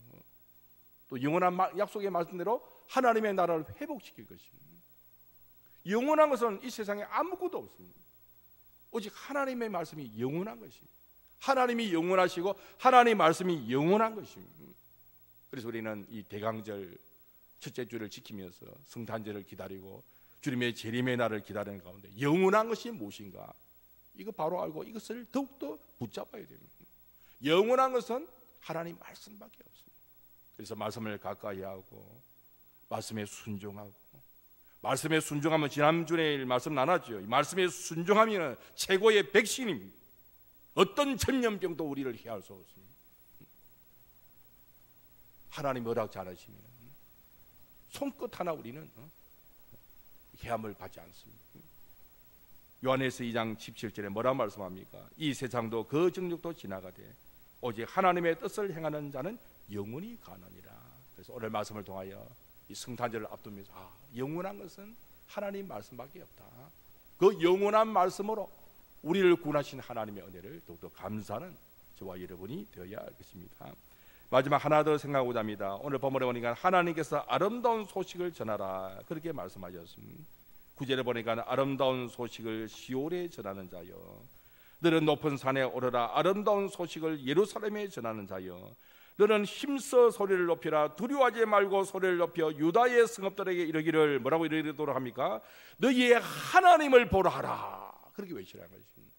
또 영원한 약속의 말씀대로 하나님의 나라를 회복시킬 것입니다. 영원한 것은 이 세상에 아무것도 없습니다. 오직 하나님의 말씀이 영원한 것입니다. 하나님이 영원하시고 하나님의 말씀이 영원한 것입니다. 그래서 우리는 이 대강절 첫째 주를 지키면서 성탄절을 기다리고 주님의 재림의 날을 기다리는 가운데 영원한 것이 무엇인가 이거 바로 알고 이것을 더욱더 붙잡아야 됩니다. 영원한 것은 하나님 말씀밖에 없습니다. 그래서 말씀을 가까이 하고 말씀에 순종하고 말씀에 순종하면 지난주에 말씀 나눴죠. 말씀에 순종하면 최고의 백신입니다. 어떤 전염병도 우리를 해할 수 없습니다. 하나님 허락지 않으시면 손끝 하나 우리는 해함을 받지 않습니다. 요한에서 2장 17절에 뭐라 말씀합니까? 이 세상도 그 정욕도 지나가되 오직 하나님의 뜻을 행하는 자는 영원히 가느니라. 그래서 오늘 말씀을 통하여 이 성탄절을 앞두면서 영원한 것은 하나님 말씀밖에 없다. 그 영원한 말씀으로 우리를 구원하신 하나님의 은혜를 더욱더 감사하는 저와 여러분이 되어야 할 것입니다. 마지막 하나 더 생각하고자 합니다. 오늘 본문에 보니까 하나님께서 아름다운 소식을 전하라 그렇게 말씀하셨습니다. 9절에 보니까 아름다운 소식을 시온에 전하는 자여 너는 높은 산에 오르라. 아름다운 소식을 예루살렘에 전하는 자여 너는 힘써 소리를 높이라. 두려워하지 말고 소리를 높여 유다의 성읍들에게 이르기를 뭐라고 이르도록 합니까? 너희의 하나님을 보라 하라. 그렇게 외치라는 것입니다.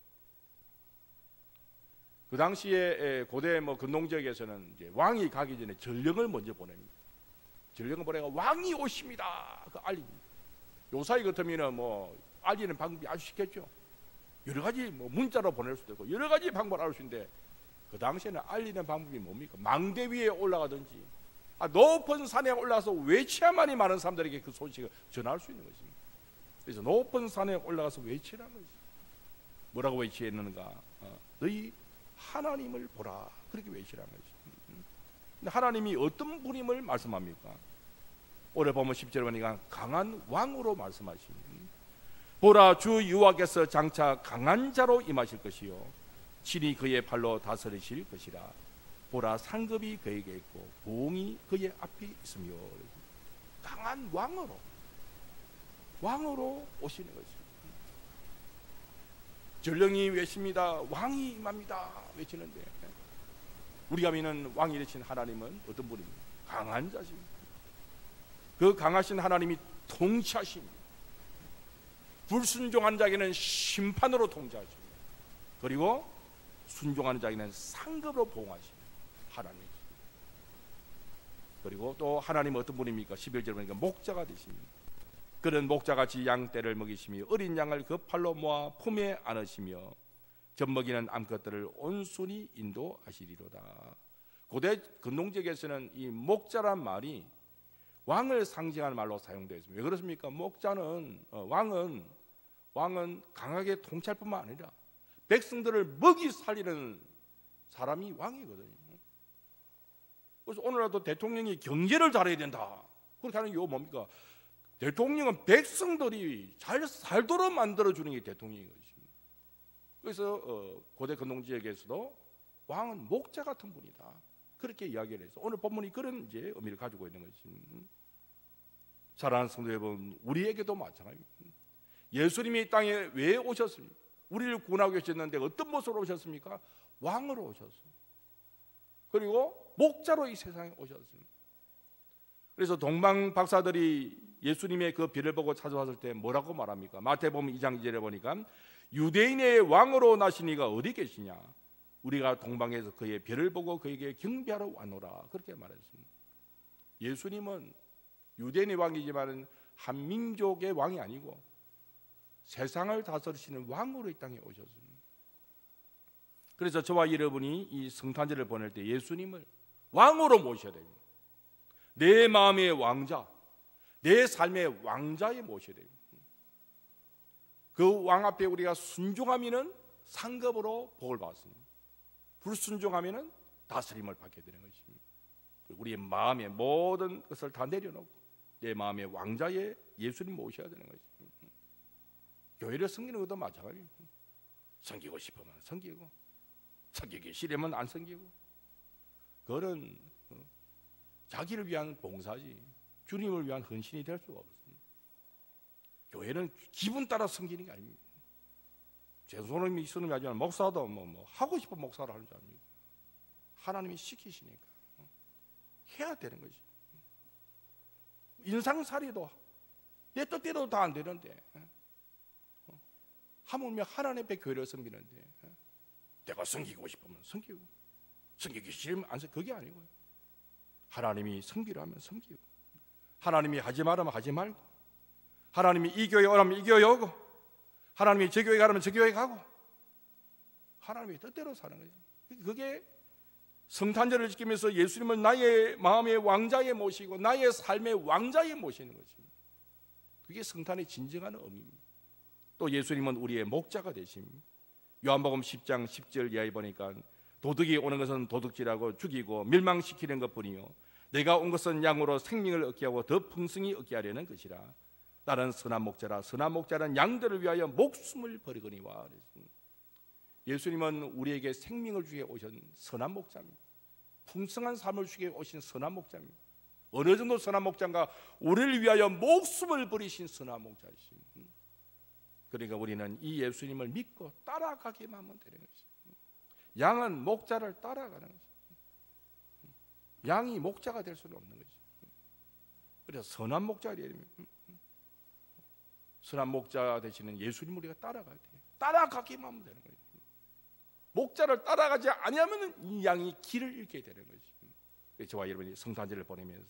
그 당시에 고대 근동 지역에서는 이제 왕이 가기 전에 전령을 먼저 보냅니다. 전령을 보내가 왕이 오십니다. 그 알립니다. 요사이 같으면은 알리는 방법이 아주 쉽겠죠. 여러 가지 문자로 보낼 수도 있고 여러 가지 방법을 알 수 있는데 그 당시에는 알리는 방법이 뭡니까? 망대 위에 올라가든지 높은 산에 올라가서 외쳐야만이 많은 사람들에게 그 소식을 전할 수 있는 것입니다. 그래서 높은 산에 올라가서 외치라는 것입니다. 뭐라고 외치했는가? 너희 하나님을 보라. 그렇게 외치라는 것입니다. 근데 하나님이 어떤 분임을 말씀합니까? 오늘 보면 10절에 보니까 강한 왕으로 말씀하십니다. 보라, 주 여호와께서 장차 강한 자로 임하실 것이요 친히 그의 발로 다스리실 것이라. 보라, 상급이 그에게 있고 보응이 그의 앞에 있으며. 강한 왕으로 오시는 것입니다. 전령이 외칩니다. 왕이 임합니다. 외치는데 우리가 믿는 왕이 되신 하나님은 어떤 분입니까? 강한 자십니다. 그 강하신 하나님이 통치하십니다. 불순종한 자에게는 심판으로 통치하십니다. 그리고 순종하는 자에게는 상급으로 보응하십니다. 하나님이십니다. 그리고 또 하나님은 어떤 분입니까? 11절 보니까 목자가 되십니다. 그는 목자같이 양떼를 먹이시며 어린 양을 그 팔로 모아 품에 안으시며 젖먹이는 암컷들을 온순히 인도하시리로다. 고대 근동지역에서는 이 목자란 말이 왕을 상징하는 말로 사용되어 있습니다. 왜 그렇습니까? 목자는 왕은 강하게 통치할 뿐만 아니라 백성들을 먹이 살리는 사람이 왕이거든요. 그래서 오늘날도 대통령이 경제를 잘해야 된다. 그렇게 하는 이유가 뭡니까? 대통령은 백성들이 잘 살도록 만들어주는 게 대통령인 것입니다. 그래서 고대 근동지역에서도 왕은 목자 같은 분이다. 그렇게 이야기를 해서 오늘 본문이 그런 이제 의미를 가지고 있는 것입니다. 사랑하는 성도 여러분, 우리에게도 마찬가지입니다. 예수님이 이 땅에 왜 오셨습니까? 우리를 구원하고 계셨는데 어떤 모습으로 오셨습니까? 왕으로 오셨습니다. 그리고 목자로 이 세상에 오셨습니다. 그래서 동방 박사들이 예수님의 그 별을 보고 찾아왔을 때 뭐라고 말합니까? 마태복음 2장 2절에 보니까 유대인의 왕으로 나신 이가 어디 계시냐? 우리가 동방에서 그의 별을 보고 그에게 경배하러 왔노라. 그렇게 말했습니다. 예수님은 유대인의 왕이지만 한 민족의 왕이 아니고 세상을 다스리시는 왕으로 이 땅에 오셨습니다. 그래서 저와 여러분이 이 성탄절을 보낼 때 예수님을 왕으로 모셔야 됩니다. 내 마음의 왕자, 내 삶의 왕자에 모셔야 됩니다. 그 왕 앞에 우리가 순종하면은 상급으로 복을 받습니다. 불순종하면은 다스림을 받게 되는 것입니다. 우리의 마음의 모든 것을 다 내려놓고 내 마음의 왕자에 예수님 모셔야 되는 것입니다. 교회를 섬기는 것도 마찬가지입니다. 섬기고 싶으면 섬기고, 섬기기 싫으면 안 섬기고, 그건 자기를 위한 봉사지 주님을 위한 헌신이 될 수가 없습니다. 교회는 기분 따라 섬기는 게 아닙니다. 제 손님이 있으면 하지만 목사도 하고 싶은 목사를 하는 줄 압니다. 하나님이 시키시니까 해야 되는 것이. 인상살이도 내 뜻대로 다 안 되는데 하물며 하나님 앞에 교회를 섬기는데 내가 섬기고 싶으면 섬기고 섬기기 싫으면 안 섬기고 그게 아니고요. 하나님이 섬기라 하면 섬기고 하나님이 하지 말라면 하지 말고 하나님이 이 교회 오라면 이 교회 오고 하나님이 저 교회 가라면 저 교회 가고 하나님의 뜻대로 사는 거예요. 그게 성탄절을 지키면서 예수님을 나의 마음의 왕자에 모시고 나의 삶의 왕자에 모시는 것입니다. 그게 성탄의 진정한 의미입니다. 또 예수님은 우리의 목자가 되십니다. 요한복음 10장 10절 이하에 보니까 도둑이 오는 것은 도둑질하고 죽이고 멸망시키는 것뿐이요 내가 온 것은 양으로 생명을 얻게 하고 더 풍성히 얻게 하려는 것이라. 나는 선한 목자라. 선한 목자는 양들을 위하여 목숨을 버리거니와. 예수님은 우리에게 생명을 주게 오신 선한 목자입니다. 풍성한 삶을 주게 오신 선한 목자입니다. 어느 정도 선한 목자인가? 우리를 위하여 목숨을 버리신 선한 목자이십니다. 그러니까 우리는 이 예수님을 믿고 따라가기만 하면 되는 것입니다. 양은 목자를 따라가는 것입니다. 양이 목자가 될 수는 없는 것입니다. 그래서 선한 목자가 되야 됩니다. 선한 목자 되시는 예수님을 우리가 따라가야 돼요. 따라가기만 하면 되는 거예요. 목자를 따라가지 아니하면 이 양이 길을 잃게 되는 것입니다. 저와 여러분이 성탄절을 보내면서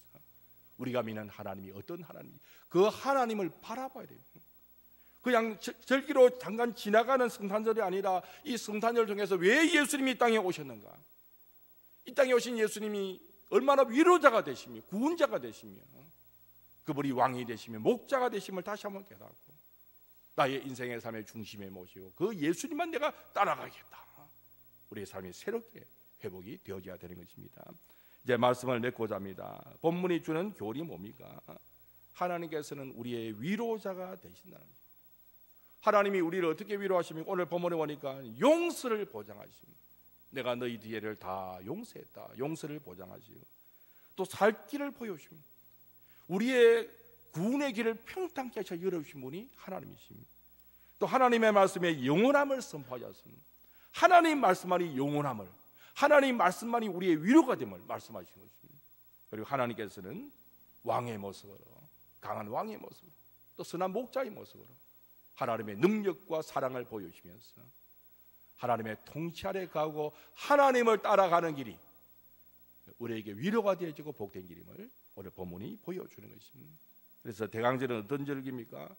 우리가 믿는 하나님이 어떤 하나님인지 그 하나님을 바라봐야 돼요. 그냥 절기로 잠깐 지나가는 성탄절이 아니라 이 성탄절을 통해서 왜 예수님이 이 땅에 오셨는가, 이 땅에 오신 예수님이 얼마나 위로자가 되시며 구원자가 되시며 그분이 왕이 되시며 목자가 되심을 다시 한번 깨닫고 나의 인생의 삶의 중심에 모시고 그 예수님만 내가 따라가겠다, 우리의 삶이 새롭게 회복이 되어져야 되는 것입니다. 이제 말씀을 맺고자 합니다. 본문이 주는 교훈이 뭡니까? 하나님께서는 우리의 위로자가 되신다는 것입니다. 하나님이 우리를 어떻게 위로하십니까? 오늘 본문에 보니까 용서를 보장하십니다. 내가 너희 뒤에를 다 용서했다, 용서를 보장하시고 또 살 길을 보여주십니다. 우리의 구원의 길을 평탄케 하셔 열어주신 분이 하나님이십니다. 또 하나님의 말씀에 영원함을 선포하셨습니다. 하나님 말씀만이 영원함을, 하나님 말씀만이 우리의 위로가 됨을 말씀하시는 것입니다. 그리고 하나님께서는 왕의 모습으로, 강한 왕의 모습으로, 또 선한 목자의 모습으로 하나님의 능력과 사랑을 보여주시면서 하나님의 통치 아래 가고 하나님을 따라가는 길이 우리에게 위로가 되어지고 복된 길임을 오늘 본문이 보여주는 것입니다. 그래서 대강절은 어떤 절기입니까?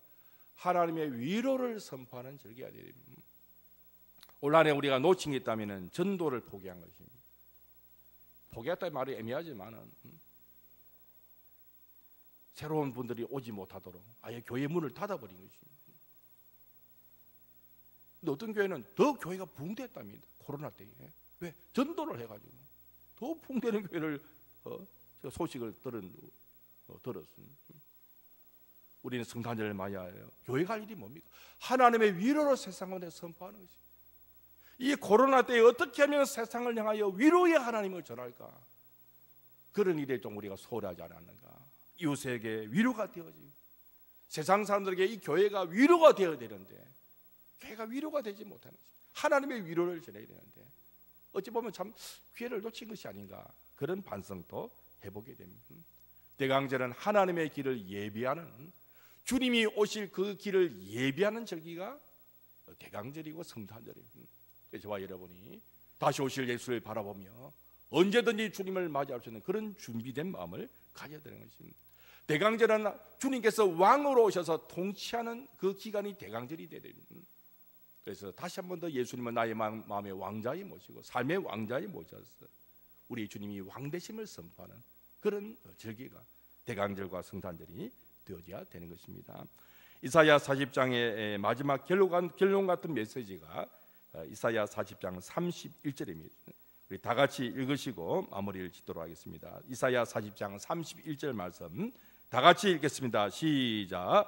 하나님의 위로를 선포하는 절기가 됩니다. 올 한해 우리가 놓친 게 있다면 전도를 포기한 것입니다. 포기했다는 말이 애매하지만 새로운 분들이 오지 못하도록 아예 교회 문을 닫아버린 것입니다. 근데 어떤 교회는 더 교회가 붕괴했답니다. 코로나 때에. 왜? 전도를 해가지고 더 붕괴되는 교회를 제가 소식을 들었습니다. 우리는 성탄절을 맞이하여 교회가 할 일이 뭡니까? 하나님의 위로로 세상을 선포하는 것입니다. 이 코로나 때에 어떻게 하면 세상을 향하여 위로의 하나님을 전할까? 그런 일에 좀 우리가 소홀하지 않았는가? 이웃에게 위로가 되어지고 세상 사람들에게 이 교회가 위로가 되어야 되는데 교회가 위로가 되지 못하는 것입니다. 하나님의 위로를 전해야 되는데 어찌 보면 참 기회를 놓친 것이 아닌가, 그런 반성도 해보게 됩니다. 대강절은 하나님의 길을 예비하는, 주님이 오실 그 길을 예비하는 절기가 대강절이고 성탄절입니다. 저와 여러분이 다시 오실 예수를 바라보며 언제든지 주님을 맞이할 수 있는 그런 준비된 마음을 가져야 되는 것입니다. 대강절은 주님께서 왕으로 오셔서 통치하는 그 기간이 대강절이 되야 됩니다. 그래서 다시 한 번 더 예수님은 나의 마음의 왕자에 모시고 삶의 왕자에 모셔서 우리 주님이 왕되심을 선포하는 그런 절기가 대강절과 성탄절이 되어져야 되는 것입니다. 이사야 40장의 마지막 결론 같은 메시지가 이사야 40장 31절입니다. 우리 다 같이 읽으시고 마무리를 짓도록 하겠습니다. 이사야 40장 31절 말씀 다 같이 읽겠습니다. 시작.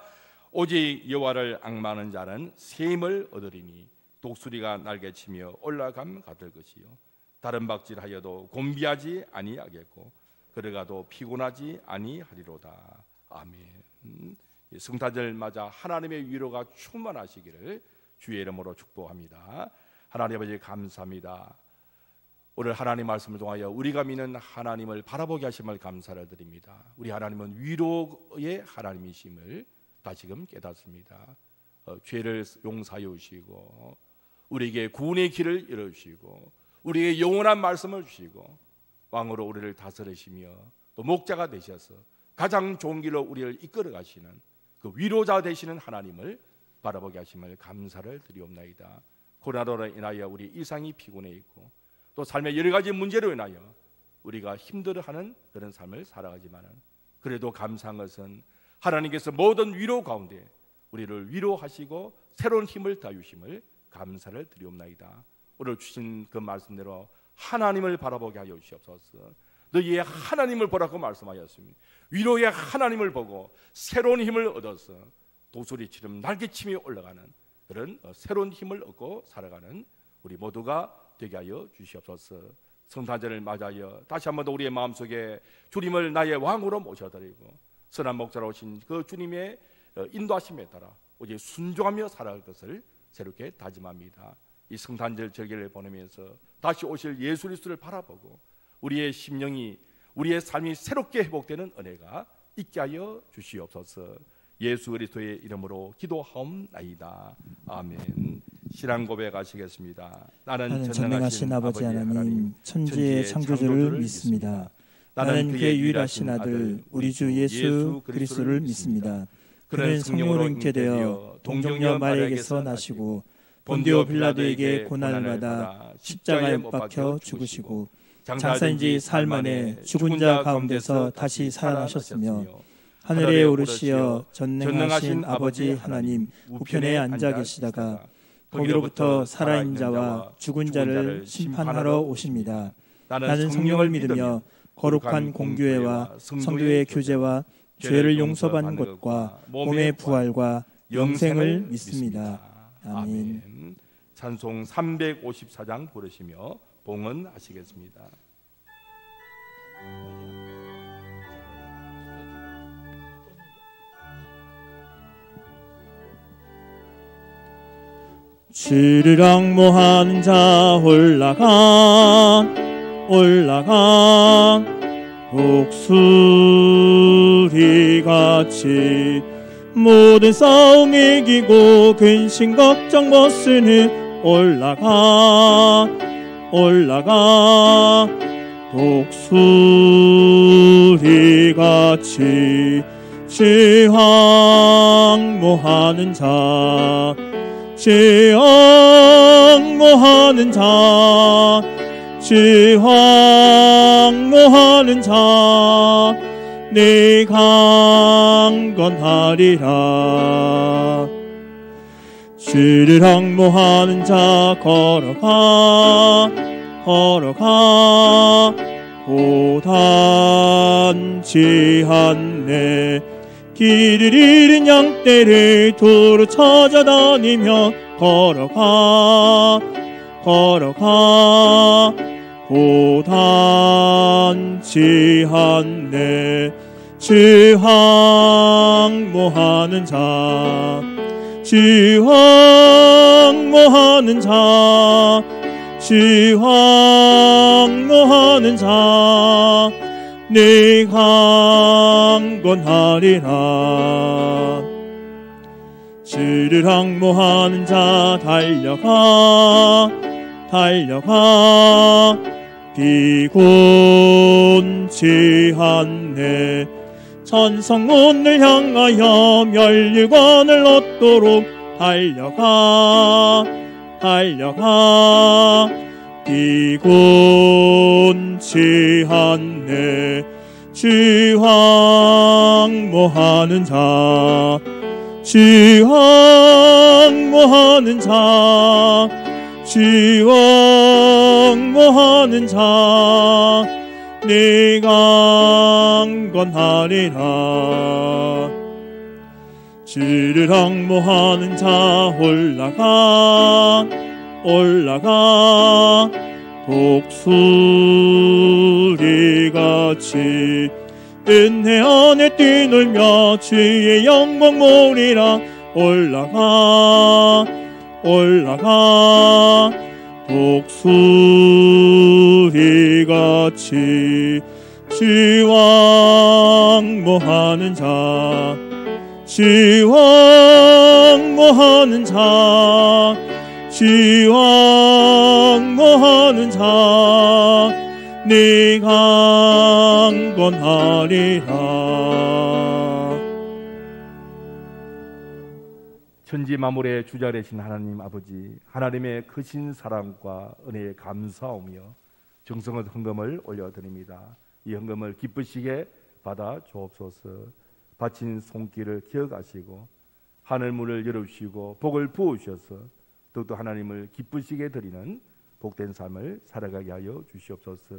오직 여호와를 앙망하는 자는 샘을 얻으리니 독수리가 날개치며 올라감 같을 것이요 다른 박질하여도 곤비하지 아니하겠고 걸어가도 피곤하지 아니하리로다. 아멘. 성탄절 맞아 하나님의 위로가 충만하시기를 주의 이름으로 축복합니다. 하나님 아버지 감사합니다. 오늘 하나님 말씀을 통하여 우리가 믿는 하나님을 바라보게 하심을 감사를 드립니다. 우리 하나님은 위로의 하나님이심을 다시금 깨닫습니다. 죄를 용서하여 주시고 우리에게 구원의 길을 열어주시고 우리에게 영원한 말씀을 주시고 왕으로 우리를 다스리시며 또 목자가 되셔서 가장 좋은 길로 우리를 이끌어 가시는 그 위로자 되시는 하나님을 바라보게 하심을 감사를 드리옵나이다. 코로나로 인하여 우리 일상이 피곤해 있고 또 삶의 여러 가지 문제로 인하여 우리가 힘들어하는 그런 삶을 살아가지만 그래도 감사한 것은 하나님께서 모든 위로 가운데 우리를 위로하시고 새로운 힘을 더하심을 감사를 드리옵나이다. 오늘 주신 그 말씀대로 하나님을 바라보게 하여 주시옵소서. 너희의 하나님을 보라고 말씀하셨습니다. 위로의 하나님을 보고 새로운 힘을 얻어서 독수리처럼 날개치며 올라가는 그런 새로운 힘을 얻고 살아가는 우리 모두가 되게 하여 주시옵소서. 성탄절을 맞이하여 다시 한 번 더 우리의 마음속에 주님을 나의 왕으로 모셔드리고 선한 목자로 오신 그 주님의 인도하심에 따라 오직 순종하며 살아갈 것을 새롭게 다짐합니다. 이 성탄절 절기를 보내면서 다시 오실 예수 그리스도를 바라보고 우리의 심령이 우리의 삶이 새롭게 회복되는 은혜가 있게 하여 주시옵소서. 예수 그리스도의 이름으로 기도하옵나이다. 아멘. 신앙 고백하시겠습니다. 나는 전능하신 아버지 하나님, 천지의 창조주를 믿습니다. 나는 그의 유일하신 아들 우리 주 예수 그리스도를 믿습니다. 그는 성령으로 잉태되어 동정녀 마리아에게서 나시고 본디오 빌라도에게 고난을 받아 십자가에 못 박혀 죽으시고 장사인 지 사흘 만에 죽은 자 가운데서 다시 살아나셨으며 하늘에 오르시어 전능하신 아버지 하나님 우편에 앉아 계시다가 거기로부터 살아있는 자와 죽은 자를 심판하러 오십니다. 나는 성령을 믿으며 거룩한 공교회와 성도의 교제와 죄를 용서받는 것과 몸의 부활과 영생을 믿습니다. 아멘. 찬송 354장 부르시며 봉헌하시겠습니다. 주를 앙모하는 자 올라가 독수리같이 모든 싸움 이기고 근심 걱정 벗으니 올라가 독수리같이 앙모하는 자 앙모하는 자 네 강건하리라. 주를 앙모하는 자 걸어가 고단치 않네. 길을 잃은 양떼를 두루 찾아다니며 걸어가 고단치 않네. 주 앙모하는 자 네 강건하리라. 주를 앙모하는 자 달려가 비곤치 않네. 천성문을 향하여 멸류관을 얻도록 달려가 비곤치 않네. 주 앙모하는 자 네 강건하리라. 주를 앙모하는 자 올라가 독수리같이 은혜 안에 뛰놀며 주의 영광 모리라. 올라가 독수리같이 주 앙모하는 자 네 강건하리라. 천지 만물의 주자 되신 하나님 아버지, 하나님의 크신 사랑과 은혜에 감사하며 정성의 헌금을 올려드립니다. 이 헌금을 기쁘시게 받아 주옵소서. 바친 손길을 기억하시고 하늘문을 열어주시고 복을 부어주셔서 더욱더 하나님을 기쁘시게 드리는 복된 삶을 살아가게 하여 주시옵소서.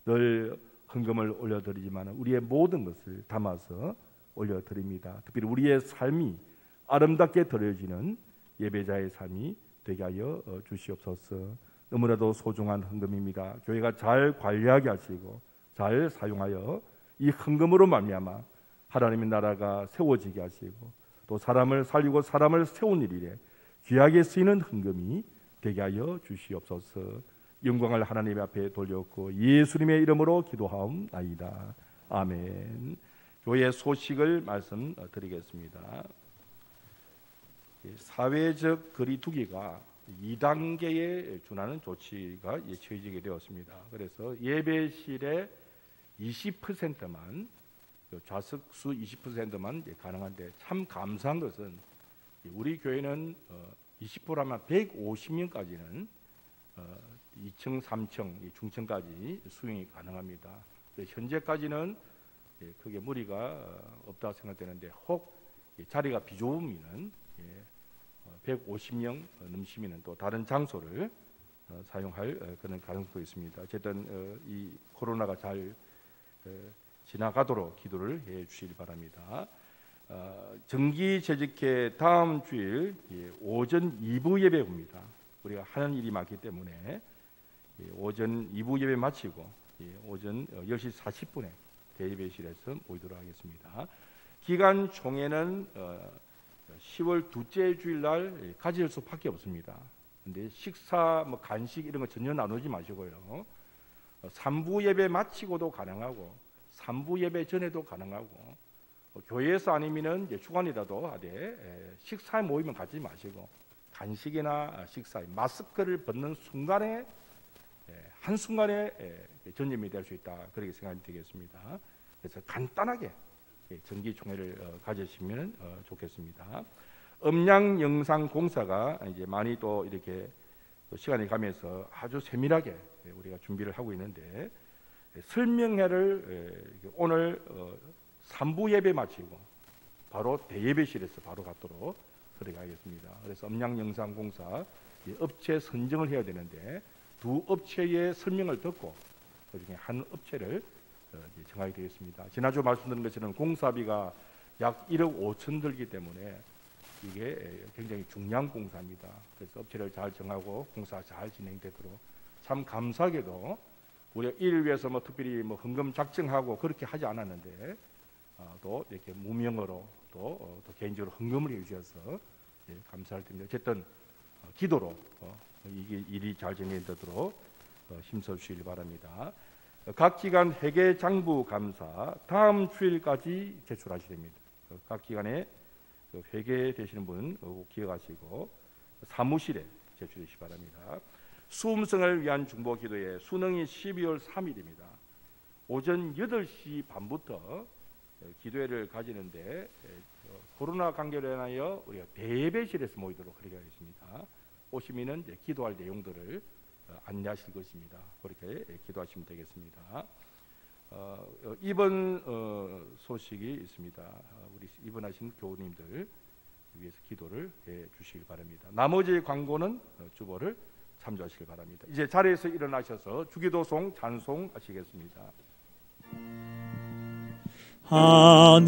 늘 헌금을 올려드리지만 우리의 모든 것을 담아서 올려드립니다. 특별히 우리의 삶이 아름답게 드려지는 예배자의 삶이 되게 하여 주시옵소서. 너무나도 소중한 헌금입니다. 교회가 잘 관리하게 하시고 잘 사용하여 이 헌금으로 말미암아 하나님의 나라가 세워지게 하시고 또 사람을 살리고 사람을 세운 일에 귀하게 쓰이는 헌금이 되게 하여 주시옵소서. 영광을 하나님 앞에 돌렸고 예수님의 이름으로 기도하옵나이다. 아멘. 교회 소식을 말씀드리겠습니다. 사회적 거리두기가 2단계에 준하는 조치가 취해지게 되었습니다. 그래서 예배실에 20%만 좌석수 20%만 가능한데 참 감사한 것은 우리 교회는 20%라면 150명까지는 2층, 3층, 중층까지 수용이 가능합니다. 현재까지는 크게 무리가 없다 생각되는데 혹 자리가 비좁으면 150명 넘치면 또 다른 장소를 사용할 그런 가능성도 있습니다. 어쨌든 이 코로나가 잘 지나가도록 기도를 해 주시기 바랍니다. 정기 재직회 다음 주일 오전 2부 예배입니다. 우리가 하는 일이 많기 때문에 오전 2부 예배 마치고 오전 10시 40분에 대예배실에서 모이도록 하겠습니다. 기간 총회는 10월 둘째 주일 날 가질 수밖에 없습니다. 근데 식사, 간식 이런 거 전혀 나누지 마시고요. 3부 예배 마치고도 가능하고 3부 예배 전에도 가능하고 교회에서 아니면은 주간이라도 하되 식사에 모이면 갖지 마시고 간식이나 식사에 마스크를 벗는 순간에 한순간에 전염이 될 수 있다 그렇게 생각이 되겠습니다. 그래서 간단하게 정기총회를 가지시면 좋겠습니다. 음량 영상 공사가 이제 많이 또 이렇게 시간이 가면서 아주 세밀하게 우리가 준비를 하고 있는데 설명회를 오늘 3부 예배 마치고 바로 대예배실에서 바로 갖도록 그렇게 하겠습니다. 그래서 음량 영상 공사 업체 선정을 해야 되는데 두 업체의 설명을 듣고 그중에 한 업체를 정하게 되겠습니다. 지난주 말씀드린 것처럼 공사비가 약 1억 5천 들기 때문에 이게 굉장히 중요한 공사입니다. 그래서 업체를 잘 정하고 공사 잘 진행되도록 참 감사하게도 우리가 이를 위해서 특별히 헌금 작정하고 그렇게 하지 않았는데 또 이렇게 무명으로 또 개인적으로 헌금을 해주셔서 감사를 드립니다. 어쨌든 기도로 이게 일이 잘 진행되도록 힘써 주시기 바랍니다. 각 기관 회계 장부 감사 다음 주일까지 제출하셔야 됩니다. 각 기관에 회계되시는 분 기억하시고 사무실에 제출해 주시기 바랍니다. 수음성을 위한 중보 기도회 수능이 12월 3일입니다. 오전 8시 반부터 기도회를 가지는데 코로나 관계로 인하여 우리가 대예배실에서 모이도록 그렇게 하겠습니다. 오시면은 기도할 내용들을 안내하실 것입니다. 그렇게 기도하시면 되겠습니다. 입원 소식이 있습니다. 우리 입원하신 교우님들 위해서 기도를 해 주시기 바랍니다. 나머지 광고는 주보를 참조하시기 바랍니다. 이제 자리에서 일어나셔서 주기도송 찬송하시겠습니다. 하늘에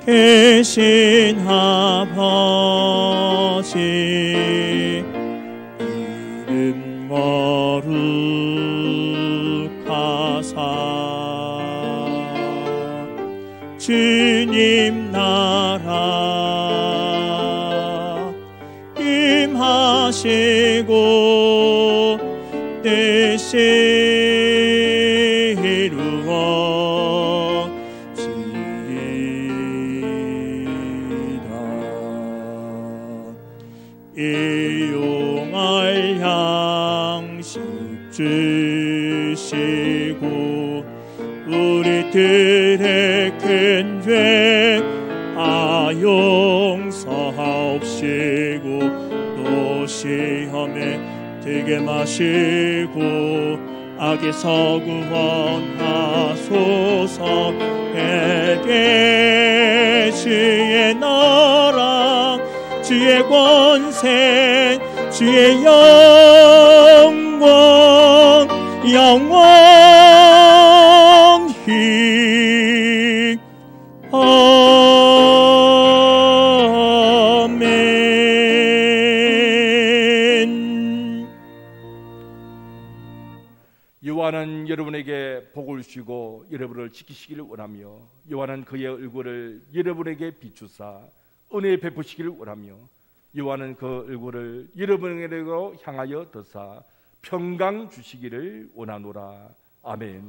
계신 아버지 이름 거룩하사 주님 나라 임하시고 뜻이 일용할 양식 주시고 우리들의 큰 죄 용서하옵시고 또 시험에 들게 마시고 악에서 구원하소서. 에게 주의 나라 주의 권세 주의 영광 영원히 아멘. 여호와는 여러분에게 복을 주시고 여러분을 지키시기를 원하며 여호와는 그의 얼굴을 여러분에게 비추사 은혜 베푸시기를 원하며 여호와는 그 얼굴을 여러분에게로 향하여 드사 평강 주시기를 원하노라. 아멘.